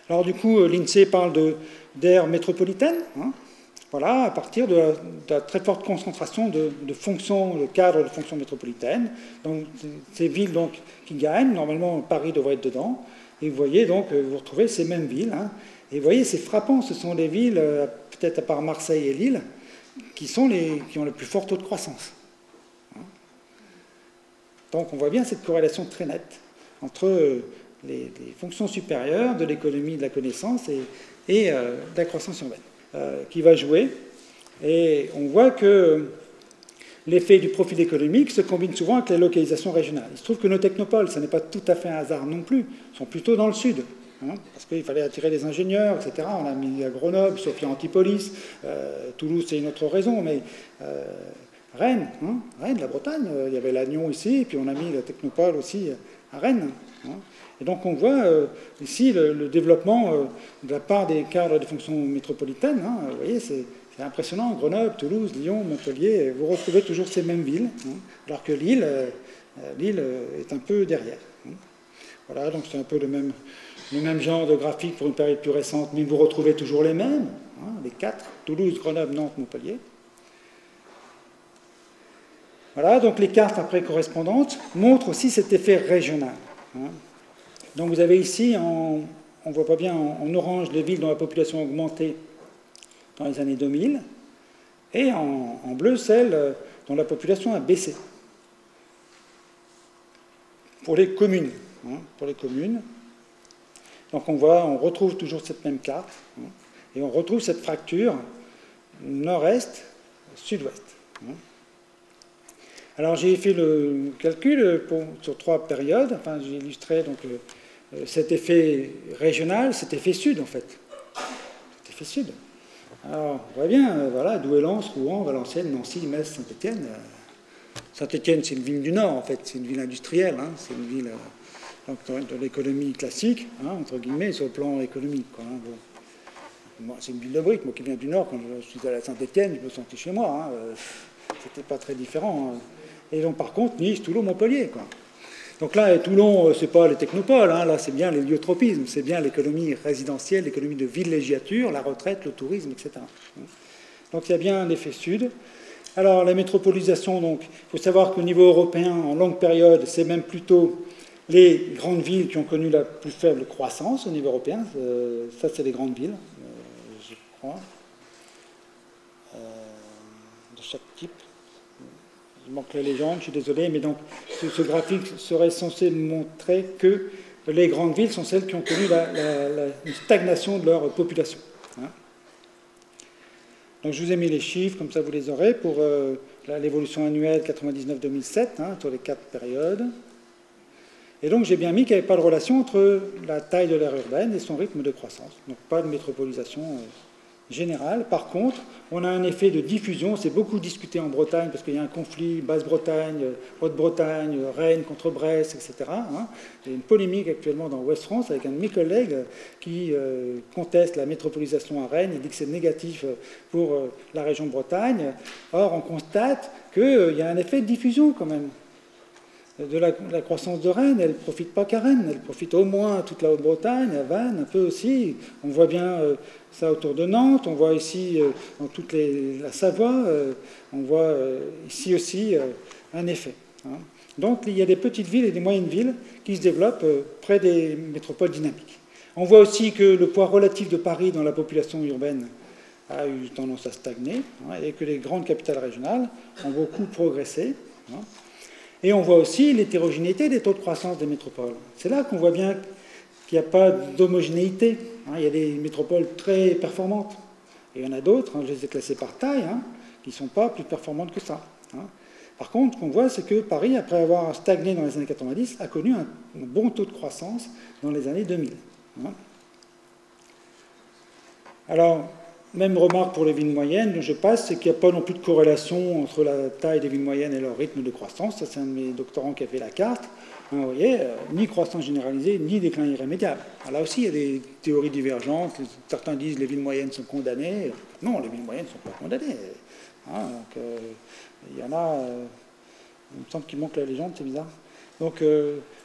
Alors du coup, l'INSEE parle d'aire métropolitaine, hein. Voilà, à partir de la très forte concentration de fonctions, de cadres de fonctions métropolitaines. Donc, ces villes donc, qui gagnent, normalement Paris devrait être dedans. Et vous voyez donc, vous retrouvez ces mêmes villes. Hein. Et vous voyez, c'est frappant, ce sont les villes, peut-être à part Marseille et Lille, qui ont le plus fort taux de croissance. Hein. Donc on voit bien cette corrélation très nette entre les fonctions supérieures de l'économie de la connaissance et de la croissance urbaine. Qui va jouer. Et on voit que l'effet du profil économique se combine souvent avec la localisation régionale. Il se trouve que nos technopoles, ce n'est pas tout à fait un hasard non plus, sont plutôt dans le sud, hein, parce qu'il fallait attirer les ingénieurs, etc. On a mis à Grenoble, Sophia Antipolis, Toulouse, c'est une autre raison, mais Rennes, hein, Rennes, la Bretagne, il y avait l'Agnon ici, et puis on a mis la technopole aussi à Rennes. Hein. Et donc on voit ici le développement de la part des cadres des fonctions métropolitaines. Hein, vous voyez, c'est impressionnant. Grenoble, Toulouse, Lyon, Montpellier, vous retrouvez toujours ces mêmes villes, hein, alors que Lille est un peu derrière. Hein. Voilà, donc c'est un peu le même genre de graphique pour une période plus récente, mais vous retrouvez toujours les mêmes, hein, les quatre, Toulouse, Grenoble, Nantes, Montpellier. Voilà, donc les cartes après correspondantes montrent aussi cet effet régional. Hein. Donc vous avez ici, on ne voit pas bien, en orange, les villes dont la population a augmenté dans les années 2000, et en bleu, celles dont la population a baissé. Pour les communes. Hein, pour les communes. Donc on retrouve toujours cette même carte, hein, et on retrouve cette fracture nord-est, sud-ouest. Hein. Alors j'ai fait le calcul sur 3 périodes, enfin j'ai illustré donc cet effet régional, cet effet sud en fait. Cet effet sud. Alors on voit bien, voilà, Douai-Lens, Rouen, Valenciennes, Nancy, Metz, Saint-Étienne. Saint-Étienne c'est une ville du Nord en fait, c'est une ville industrielle, hein, c'est une ville de l'économie classique, hein, entre guillemets, sur le plan économique. Quoi, hein, bon. C'est une ville de briques, moi qui viens du Nord, quand je suis allé à Saint-Étienne, je me sentais chez moi. Hein, c'était pas très différent. Hein. Et donc par contre, Nice, Toulon, Montpellier. Quoi. Donc là, Toulon, c'est pas les technopoles, hein, là c'est bien les lieutropismes, c'est bien l'économie résidentielle, l'économie de villégiature, la retraite, le tourisme, etc. Donc il y a bien un effet sud. Alors la métropolisation, donc, il faut savoir qu'au niveau européen, en longue période, c'est même plutôt les grandes villes qui ont connu la plus faible croissance au niveau européen. Ça, c'est les grandes villes, je crois, de chaque type. Il manque la légende, je suis désolé, mais donc ce graphique serait censé montrer que les grandes villes sont celles qui ont connu une stagnation de leur population. Hein. Donc je vous ai mis les chiffres, comme ça vous les aurez, pour l'évolution annuelle 99-2007, hein, sur les 4 périodes. Et donc j'ai bien mis qu'il n'y avait pas de relation entre la taille de l'aire urbaine et son rythme de croissance. Donc pas de métropolisation générale. Par contre, on a un effet de diffusion. C'est beaucoup discuté en Bretagne parce qu'il y a un conflit Basse-Bretagne, Haute-Bretagne, Rennes contre Brest, etc. Il y a une polémique actuellement dans Ouest France avec un de mes collègues qui conteste la métropolisation à Rennes. Il dit que c'est négatif pour la région Bretagne. Or, on constate qu'il y a un effet de diffusion quand même. De la croissance de Rennes, elle ne profite pas qu'à Rennes, elle profite au moins à toute la Haute-Bretagne, à Vannes, un peu aussi. On voit bien ça autour de Nantes, on voit ici dans toute la Savoie, on voit ici aussi un effet. Donc il y a des petites villes et des moyennes villes qui se développent près des métropoles dynamiques. On voit aussi que le poids relatif de Paris dans la population urbaine a eu tendance à stagner et que les grandes capitales régionales ont beaucoup progressé. Et on voit aussi l'hétérogénéité des taux de croissance des métropoles. C'est là qu'on voit bien qu'il n'y a pas d'homogénéité. Il y a des métropoles très performantes. Et il y en a d'autres, je les ai classées par taille, qui ne sont pas plus performantes que ça. Par contre, ce qu'on voit, c'est que Paris, après avoir stagné dans les années 90, a connu un bon taux de croissance dans les années 2000. Alors, même remarque pour les villes moyennes, dont je passe, c'est qu'il n'y a pas non plus de corrélation entre la taille des villes moyennes et leur rythme de croissance. Ça, c'est un de mes doctorants qui a fait la carte. Vous voyez, ni croissance généralisée, ni déclin irrémédiable. Alors là aussi, il y a des théories divergentes. Certains disent que les villes moyennes sont condamnées. Non, les villes moyennes ne sont pas condamnées. Donc, il y en a... il me semble qu'il manque la légende, c'est bizarre. Donc,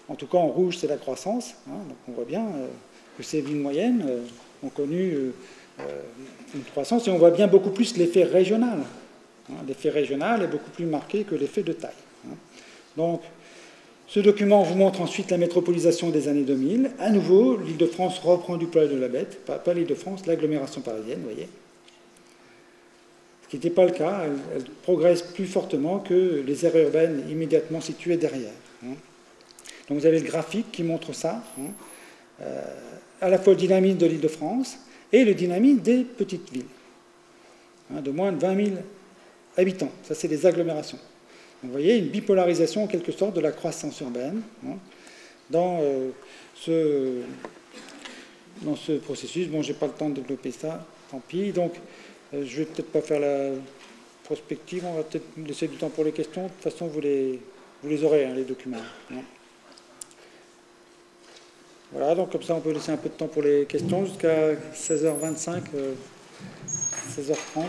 en tout cas, en rouge, c'est la croissance. Donc, on voit bien que ces villes moyennes ont connu... une croissance, et on voit bien beaucoup plus l'effet régional. L'effet régional est beaucoup plus marqué que l'effet de taille. Donc, ce document vous montre ensuite la métropolisation des années 2000. À nouveau, l'Île-de-France reprend du poil de la bête, pas l'Île-de-France, l'agglomération parisienne, vous voyez. Ce qui n'était pas le cas, elle progresse plus fortement que les aires urbaines immédiatement situées derrière. Donc vous avez le graphique qui montre ça, à la fois le dynamisme de l'Île-de-France et le dynamisme des petites villes, de moins de 20 000 habitants. Ça, c'est les agglomérations. Donc, vous voyez une bipolarisation, en quelque sorte, de la croissance urbaine dans ce processus. Bon, je n'ai pas le temps de développer ça, tant pis. Donc, je ne vais peut-être pas faire la prospective, on va peut-être laisser du temps pour les questions. De toute façon, vous les aurez, les documents. Voilà, donc comme ça, on peut laisser un peu de temps pour les questions jusqu'à 16h25, 16h30.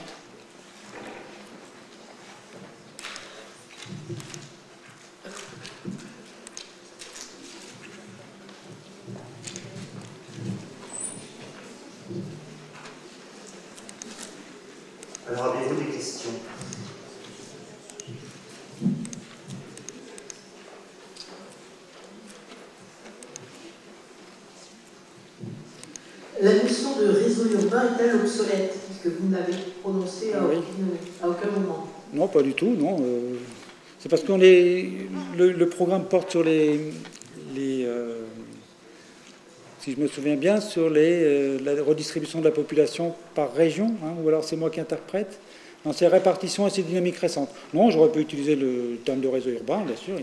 Alors, avez-vous des questions ? La notion de réseau urbain est-elle obsolète? Puisque vous ne l'avez prononcée à aucun moment. Non, pas du tout, non. C'est parce que le programme porte sur si je me souviens bien, sur la redistribution de la population par région, ou alors c'est moi qui interprète, dans ces répartitions et ces dynamiques récentes. Non, j'aurais pu utiliser le terme de réseau urbain, bien sûr.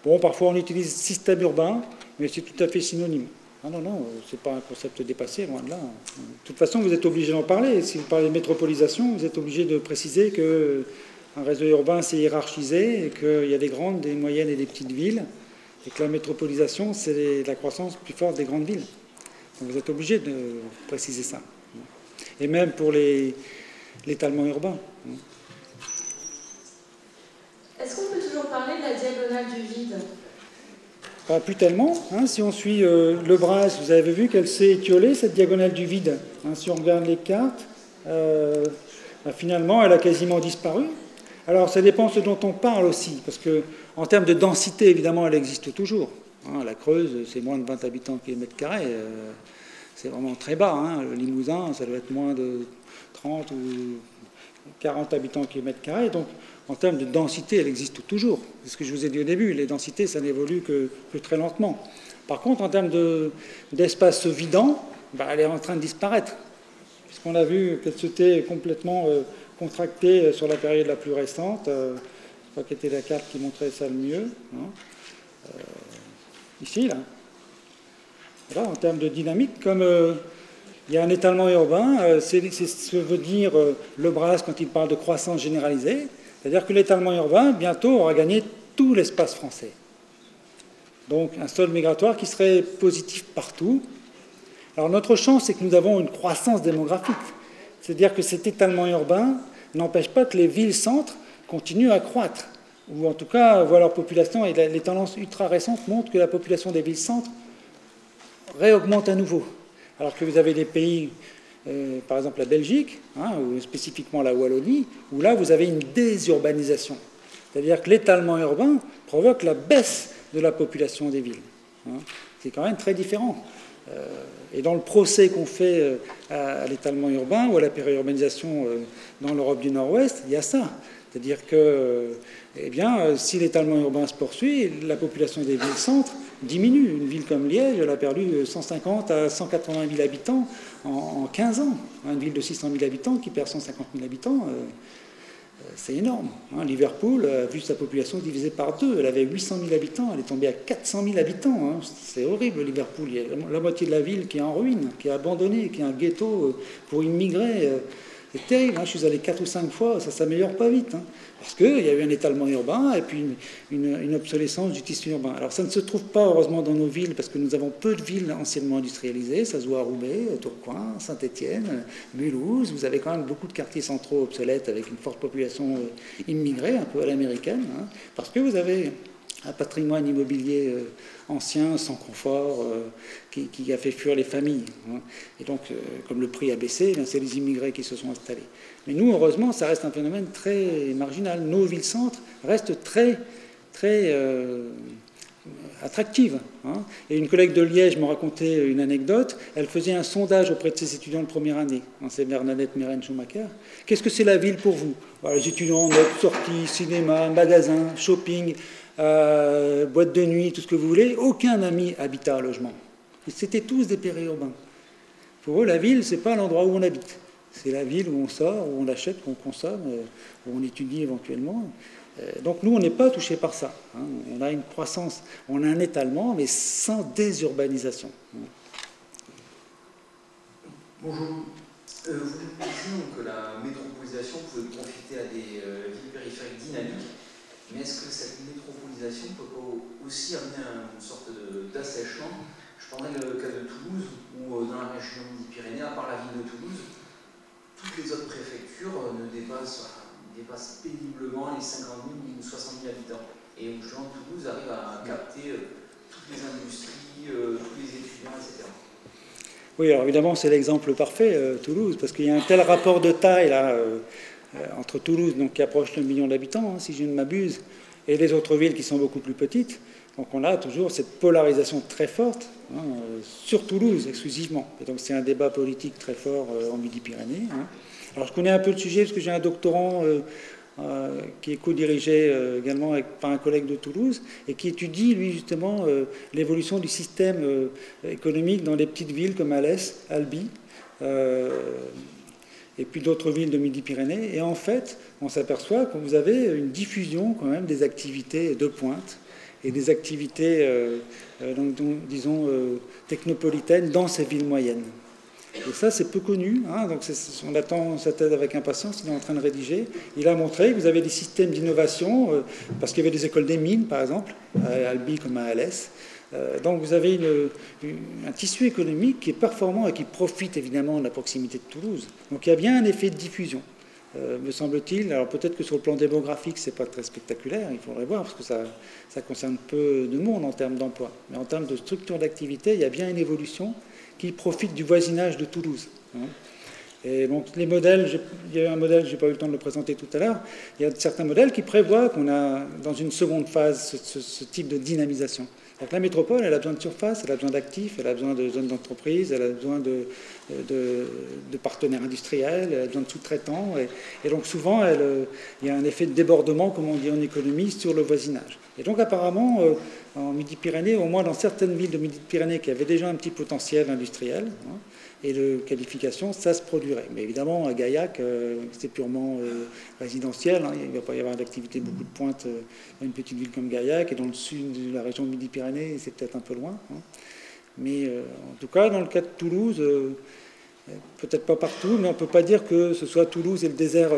Bon, parfois on utilise système urbain, mais c'est tout à fait synonyme. Non, c'est pas un concept dépassé, loin de là. De toute façon, vous êtes obligé d'en parler. Si vous parlez de métropolisation, vous êtes obligé de préciser qu'un réseau urbain, c'est hiérarchisé, et qu'il y a des grandes, des moyennes et des petites villes, et que la métropolisation, c'est la croissance plus forte des grandes villes. Donc vous êtes obligé de préciser ça. Et même pour l'étalement urbain. Est-ce qu'on peut toujours parler de la diagonale du vide? Pas plus tellement. Si on suit le bras, vous avez vu qu'elle s'est étiolée, cette diagonale du vide. Si on regarde les cartes, finalement, elle a quasiment disparu. Alors, ça dépend de ce dont on parle aussi, parce qu'en termes de densité, évidemment, elle existe toujours. La Creuse, c'est moins de 20 habitants km carrés. C'est vraiment très bas. Le Limousin, ça doit être moins de 30 ou 40 habitants km carrés. Donc, en termes de densité, elle existe toujours. C'est ce que je vous ai dit au début. Les densités, ça n'évolue que très lentement. Par contre, en termes d'espace vidant, elle est en train de disparaître. Puisqu'on a vu qu'elle s'était complètement contractée sur la période la plus récente. Je crois qu'était la carte qui montrait ça le mieux. Ici, là. Voilà, en termes de dynamique, comme Il y a un étalement urbain, c'est ce que veut dire Le Braz quand il parle de croissance généralisée, c'est-à-dire que l'étalement urbain, bientôt, aura gagné tout l'espace français. Donc un solde migratoire qui serait positif partout. Alors notre chance, c'est que nous avons une croissance démographique, c'est-à-dire que cet étalement urbain n'empêche pas que les villes-centres continuent à croître, ou en tout cas voient leur population, et les tendances ultra récentes montrent que la population des villes-centres réaugmente à nouveau. Alors que vous avez des pays, par exemple la Belgique, ou spécifiquement la Wallonie, où là vous avez une désurbanisation. C'est-à-dire que l'étalement urbain provoque la baisse de la population des villes. C'est quand même très différent. Et dans le procès qu'on fait à l'étalement urbain ou à la périurbanisation dans l'Europe du Nord-Ouest, il y a ça. C'est-à-dire que eh bien, si l'étalement urbain se poursuit, la population des villes-centres diminue. Une ville comme Liège, elle a perdu 150 à 180 000 habitants en 15 ans. Une ville de 600 000 habitants qui perd 150 000 habitants, c'est énorme. Liverpool a vu sa population divisée par 2. Elle avait 800 000 habitants, elle est tombée à 400 000 habitants. C'est horrible, Liverpool. Il y a la moitié de la ville qui est en ruine, qui est abandonnée, qui est un ghetto pour immigrés. C'est terrible. Je suis allé 4 ou 5 fois, ça ne s'améliore pas vite. Parce qu'il y a eu un étalement urbain et puis une obsolescence du tissu urbain. Alors ça ne se trouve pas heureusement dans nos villes parce que nous avons peu de villes anciennement industrialisées. Ça se voit à Roubaix, Tourcoing, Saint-Étienne, Mulhouse. Vous avez quand même beaucoup de quartiers centraux obsolètes avec une forte population immigrée, un peu à l'américaine. Parce que vous avez un patrimoine immobilier ancien, sans confort, qui a fait fuir les familles. Et donc, comme le prix a baissé, c'est les immigrés qui se sont installés. Mais nous, heureusement, ça reste un phénomène très marginal. Nos villes-centres restent très, très attractives. Et une collègue de Liège me racontait une anecdote. Elle faisait un sondage auprès de ses étudiants de première année. C'est Bernadette Meren-Schumacher. Qu'est-ce que c'est la ville pour vous? Les étudiants notent sorties, cinéma, magasins, shopping, boîte de nuit, tout ce que vous voulez. Aucun n'a mis habitat, logement. C'était tous des périurbains. Pour eux, la ville, c'est pas l'endroit où on habite. C'est la ville où on sort, où on achète, qu'on consomme, où on étudie éventuellement. Donc nous, on n'est pas touchés par ça. On a une croissance, on a un étalement, mais sans désurbanisation. Bonjour. Vous disiez que la métropolisation pouvait profiter à des villes périphériques dynamiques, mais est-ce que cette métropolisation peut pas aussi amener à une sorte d'assèchement? Je prendrais le cas de Toulouse, où dans la région Midi-Pyrénées, à part la ville de Toulouse, toutes les autres préfectures dépassent péniblement les 50 000 ou 60 000 habitants. Et où justement Toulouse arrive à capter toutes les industries, tous les étudiants, etc. Oui, alors évidemment, c'est l'exemple parfait, Toulouse, parce qu'il y a un tel rapport de taille là, entre Toulouse, donc, qui approche le million d'habitants, si je ne m'abuse, et les autres villes qui sont beaucoup plus petites. Donc on a toujours cette polarisation très forte, sur Toulouse exclusivement. Et donc c'est un débat politique très fort en Midi-Pyrénées. Alors je connais un peu le sujet parce que j'ai un doctorant qui est co-dirigé également par un collègue de Toulouse et qui étudie, lui, justement, l'évolution du système économique dans les petites villes comme Alès, Albi, et puis d'autres villes de Midi-Pyrénées. Et en fait, on s'aperçoit que vous avez une diffusion quand même des activités de pointe et des activités, disons, technopolitaines dans ces villes moyennes. Et ça, c'est peu connu. Donc on attend sa thèse avec impatience, il est en train de rédiger. Il a montré que vous avez des systèmes d'innovation, parce qu'il y avait des écoles des mines, par exemple, à Albi comme à Alès. Donc vous avez un tissu économique qui est performant et qui profite évidemment de la proximité de Toulouse. Donc il y a bien un effet de diffusion, me semble-t-il. Alors peut-être que sur le plan démographique, c'est pas très spectaculaire, il faudrait voir, parce que ça concerne peu de monde en termes d'emploi. Mais en termes de structure d'activité, il y a bien une évolution qui profite du voisinage de Toulouse. Et donc les modèles, il y a un modèle, je n'ai pas eu le temps de le présenter tout à l'heure, il y a certains modèles qui prévoient qu'on a dans une seconde phase ce type de dynamisation. Donc la métropole, elle a besoin de surface, elle a besoin d'actifs, elle a besoin de zones d'entreprise, elle a besoin de partenaires industriels, elle a besoin de sous-traitants. Et donc souvent, il y a un effet de débordement, comme on dit en économie, sur le voisinage. Et donc apparemment, en Midi-Pyrénées, au moins dans certaines villes de Midi-Pyrénées qui avaient déjà un petit potentiel industriel et de qualification, ça se produirait. Mais évidemment, à Gaillac, c'est purement résidentiel. Il ne va pas y avoir d'activité beaucoup de pointe dans une petite ville comme Gaillac. Et dans le sud de la région de Midi-Pyrénées, c'est peut-être un peu loin. Mais en tout cas, dans le cas de Toulouse, Peut-être pas partout, mais on ne peut pas dire que ce soit Toulouse et le désert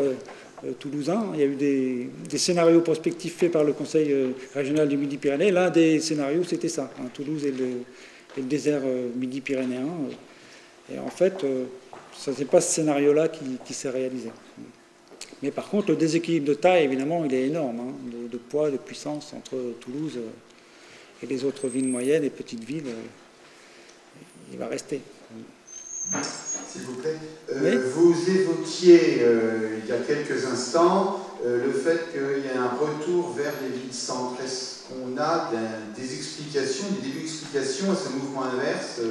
toulousain. Il y a eu des scénarios prospectifs faits par le Conseil régional du Midi-Pyrénées. L'un des scénarios, c'était ça, hein, Toulouse et le désert midi-pyrénéen. Et en fait, ce n'est pas ce scénario-là qui s'est réalisé. Mais par contre, le déséquilibre de taille, évidemment, il est énorme, hein, de poids, de puissance entre Toulouse et les autres villes moyennes et petites villes. Il va rester. S'il vous plaît. Oui. Vous évoquiez il y a quelques instants le fait qu'il y a un retour vers les villes-centres. Est-ce qu'on a des explications, des débuts d'explications à ce mouvement inverse,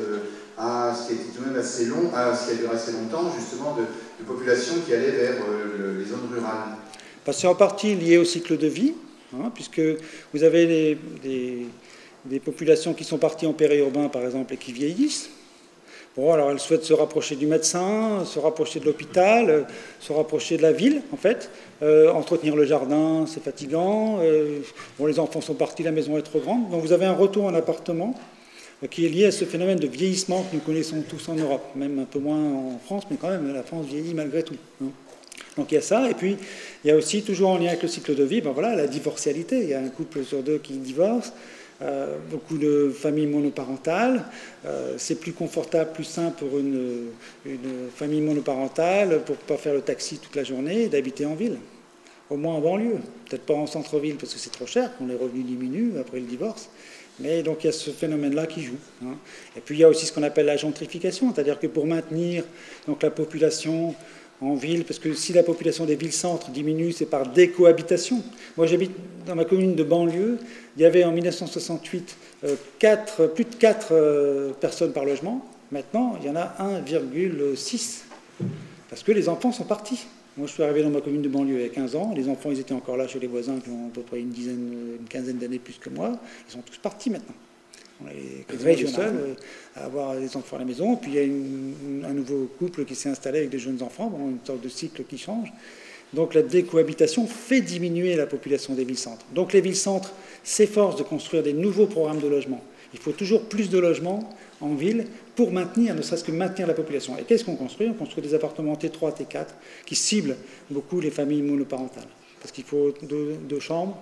à ce qui a été tout de même assez long, à ce qui a duré assez longtemps, justement, de populations qui allaient vers les zones rurales? C'est en partie lié au cycle de vie, hein, puisque vous avez des populations qui sont parties en périurbain, par exemple, et qui vieillissent. Bon, alors elles souhaitent se rapprocher du médecin, se rapprocher de l'hôpital, se rapprocher de la ville, en fait. Entretenir le jardin, c'est fatigant. Bon, les enfants sont partis, la maison est trop grande. Donc vous avez un retour en appartement qui est lié à ce phénomène de vieillissement que nous connaissons tous en Europe, même un peu moins en France, mais quand même, la France vieillit malgré tout. Hein. Donc il y a ça, et puis il y a aussi, toujours en lien avec le cycle de vie, ben voilà, la divorcialité. Il y a un couple sur deux qui divorce. Beaucoup de familles monoparentales. C'est plus confortable, plus simple pour une famille monoparentale pour ne pas faire le taxi toute la journée et d'habiter en ville, au moins en banlieue. Peut-être pas en centre-ville parce que c'est trop cher, quand les revenus diminuent après le divorce. Mais donc il y a ce phénomène-là qui joue. Hein. Et puis il y a aussi ce qu'on appelle la gentrification, c'est-à-dire que pour maintenir donc, la population en ville, parce que si la population des villes-centres diminue, c'est par décohabitation. Moi, j'habite dans ma commune de banlieue. Il y avait en 1968 plus de 4 personnes par logement. Maintenant, il y en a 1,6, parce que les enfants sont partis. Moi, je suis arrivé dans ma commune de banlieue il y a 15 ans. Les enfants, ils étaient encore là chez les voisins qui ont à peu près une quinzaine d'années plus que moi. Ils sont tous partis maintenant. On est quasiment les seuls à avoir des enfants à la maison. Puis il y a un nouveau couple qui s'est installé avec des jeunes enfants, bon, une sorte de cycle qui change. Donc la décohabitation fait diminuer la population des villes-centres. Donc les villes-centres s'efforcent de construire des nouveaux programmes de logement. Il faut toujours plus de logements en ville pour maintenir, ne serait-ce que maintenir la population. Et qu'est-ce qu'on construit? On construit des appartements T3, T4 qui ciblent beaucoup les familles monoparentales. Parce qu'il faut 2 chambres,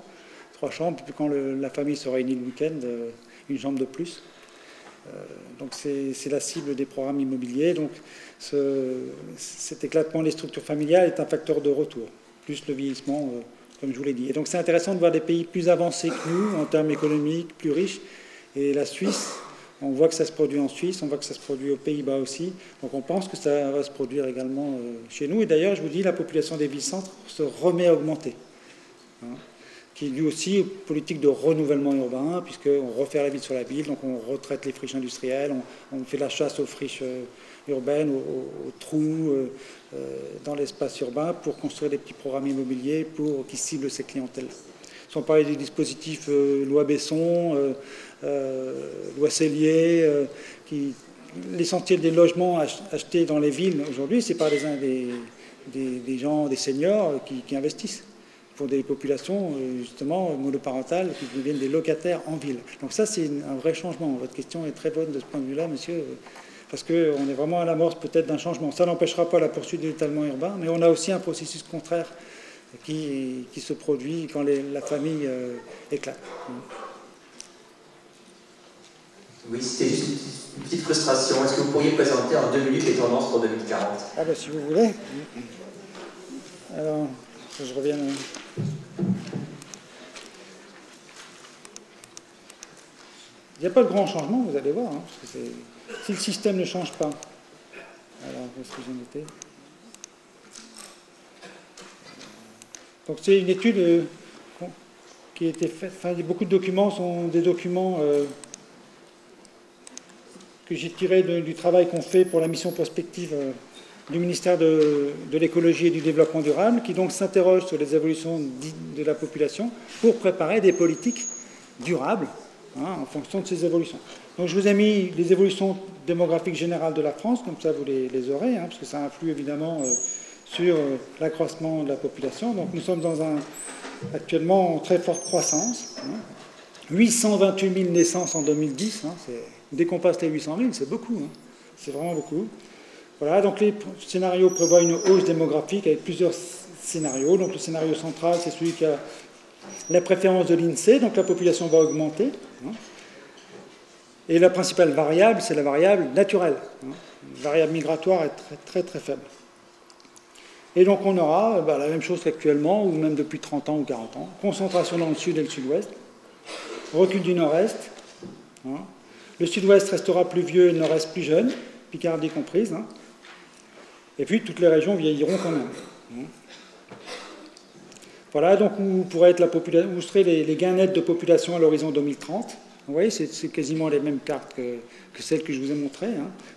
3 chambres, puis quand la famille se réunit le week-end, une chambre de plus. Donc c'est la cible des programmes immobiliers. Donc cet éclatement des structures familiales est un facteur de retour, plus le vieillissement, comme je vous l'ai dit. Et donc c'est intéressant de voir des pays plus avancés que nous, en termes économiques, plus riches. Et la Suisse, on voit que ça se produit en Suisse, on voit que ça se produit aux Pays-Bas aussi. Donc on pense que ça va se produire également chez nous. Et d'ailleurs, je vous dis, la population des villes-centres se remet à augmenter. Hein, qui est dû aussi aux politiques de renouvellement urbain, puisqu'on refait la ville sur la ville, donc on retraite les friches industrielles, on fait la chasse aux friches urbaines, aux trous dans l'espace urbain pour construire des petits programmes immobiliers qui ciblent ces clientèles. Sans parler des dispositifs loi Besson, loi Cellier, l'essentiel des logements achetés dans les villes aujourd'hui, c'est par des gens, des seniors qui investissent pour des populations justement monoparentales qui deviennent des locataires en ville. Donc ça, c'est un vrai changement. Votre question est très bonne de ce point de vue-là, monsieur, parce qu'on est vraiment à l'amorce peut-être d'un changement. Ça n'empêchera pas la poursuite de l'étalement urbain, mais on a aussi un processus contraire qui se produit quand la famille éclate. Oui, c'était juste une petite frustration. Est-ce que vous pourriez présenter en 2 minutes les tendances pour 2040? Ah ben si vous voulez. Alors, je reviens. Il n'y a pas de grand changement, vous allez voir. Hein, parce que si le système ne change pas. Alors, où est-ce que j'ai noté? Donc c'est une étude qui a été faite. Enfin, beaucoup de documents sont des documents que j'ai tirés du travail qu'on fait pour la mission prospective du ministère de l'écologie et du développement durable, qui donc s'interroge sur les évolutions de la population pour préparer des politiques durables en fonction de ces évolutions. Donc je vous ai mis les évolutions démographiques générales de la France, comme ça vous les aurez, parce que ça influe évidemment sur l'accroissement de la population. Donc nous sommes actuellement en très forte croissance. 828 000 naissances en 2010. Dès qu'on passe les 800 000, c'est beaucoup. C'est vraiment beaucoup. Voilà, donc les scénarios prévoient une hausse démographique avec plusieurs scénarios. Donc le scénario central, c'est celui qui a la préférence de l'INSEE, donc la population va augmenter. Et la principale variable, c'est la variable naturelle. La variable migratoire est très très très faible. Et donc on aura la même chose qu'actuellement, ou même depuis 30 ans ou 40 ans. Concentration dans le sud et le sud-ouest. Recul du nord-est. Le sud-ouest restera plus vieux et le nord-est plus jeune, Picardie comprise. Et puis toutes les régions vieilliront quand même. Voilà, donc où pourrait être où seraient les gains nets de population à l'horizon 2030. Vous voyez, c'est quasiment les mêmes cartes que celles que je vous ai montrées.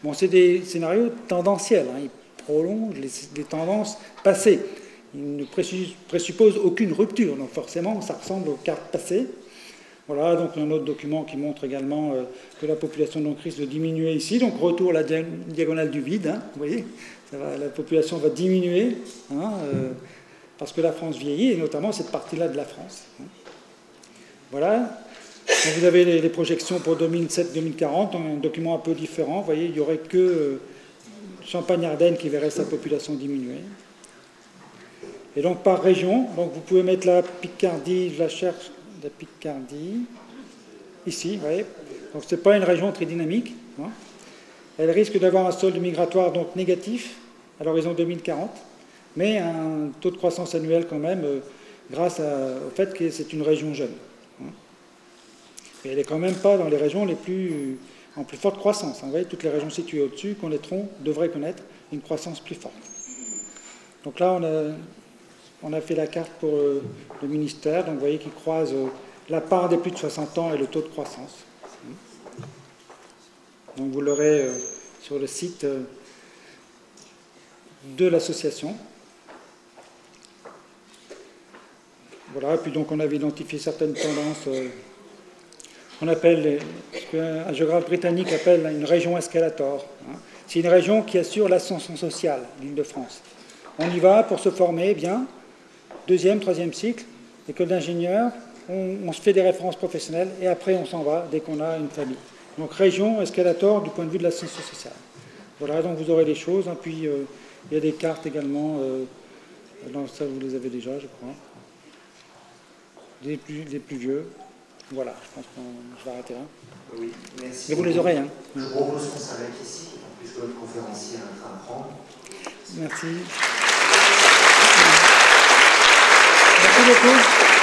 Bon, c'est des scénarios tendanciels. Ils prolongent les tendances passées. Ils ne présupposent aucune rupture. Donc forcément, ça ressemble aux cartes passées. Voilà, donc un autre document qui montre également que la population donc risque de diminuer ici. Donc retour à la diagonale du vide. Vous voyez, la population va diminuer. Parce que la France vieillit, et notamment cette partie-là de la France. Voilà. Donc vous avez les projections pour 2007-2040, un document un peu différent. Vous voyez, il n'y aurait que Champagne-Ardenne qui verrait sa population diminuer. Et donc par région, donc vous pouvez mettre la Picardie, je la cherche, la Picardie, ici, vous voyez. Donc ce n'est pas une région très dynamique. Elle risque d'avoir un solde migratoire donc négatif à l'horizon 2040. Mais un taux de croissance annuel quand même, grâce au fait que c'est une région jeune. Et elle n'est quand même pas dans les régions en plus forte croissance. Vous voyez, toutes les régions situées au-dessus devraient connaître une croissance plus forte. Donc là, on a fait la carte pour le ministère, donc vous voyez qu'il croise la part des plus de 60 ans et le taux de croissance. Donc vous l'aurez sur le site de l'association. Voilà, puis donc on avait identifié certaines tendances qu'on appelle, ce qu'un géographe britannique appelle une région escalator. C'est une région qui assure l'ascension sociale d'Île-de-France. On y va pour se former, bien, 2e, 3e cycle, école d'ingénieur, on se fait des références professionnelles et après on s'en va dès qu'on a une famille. Donc région escalator du point de vue de l'ascension sociale. Voilà, donc vous aurez les choses. Puis il y a des cartes également, ça vous les avez déjà, je crois. Les plus vieux. Voilà, je pense que je vais arrêter là. Oui, merci. Mais vous les aurez. Je propose qu'on s'arrête ici, puisque notre conférencier a un train à prendre. Merci. Merci beaucoup.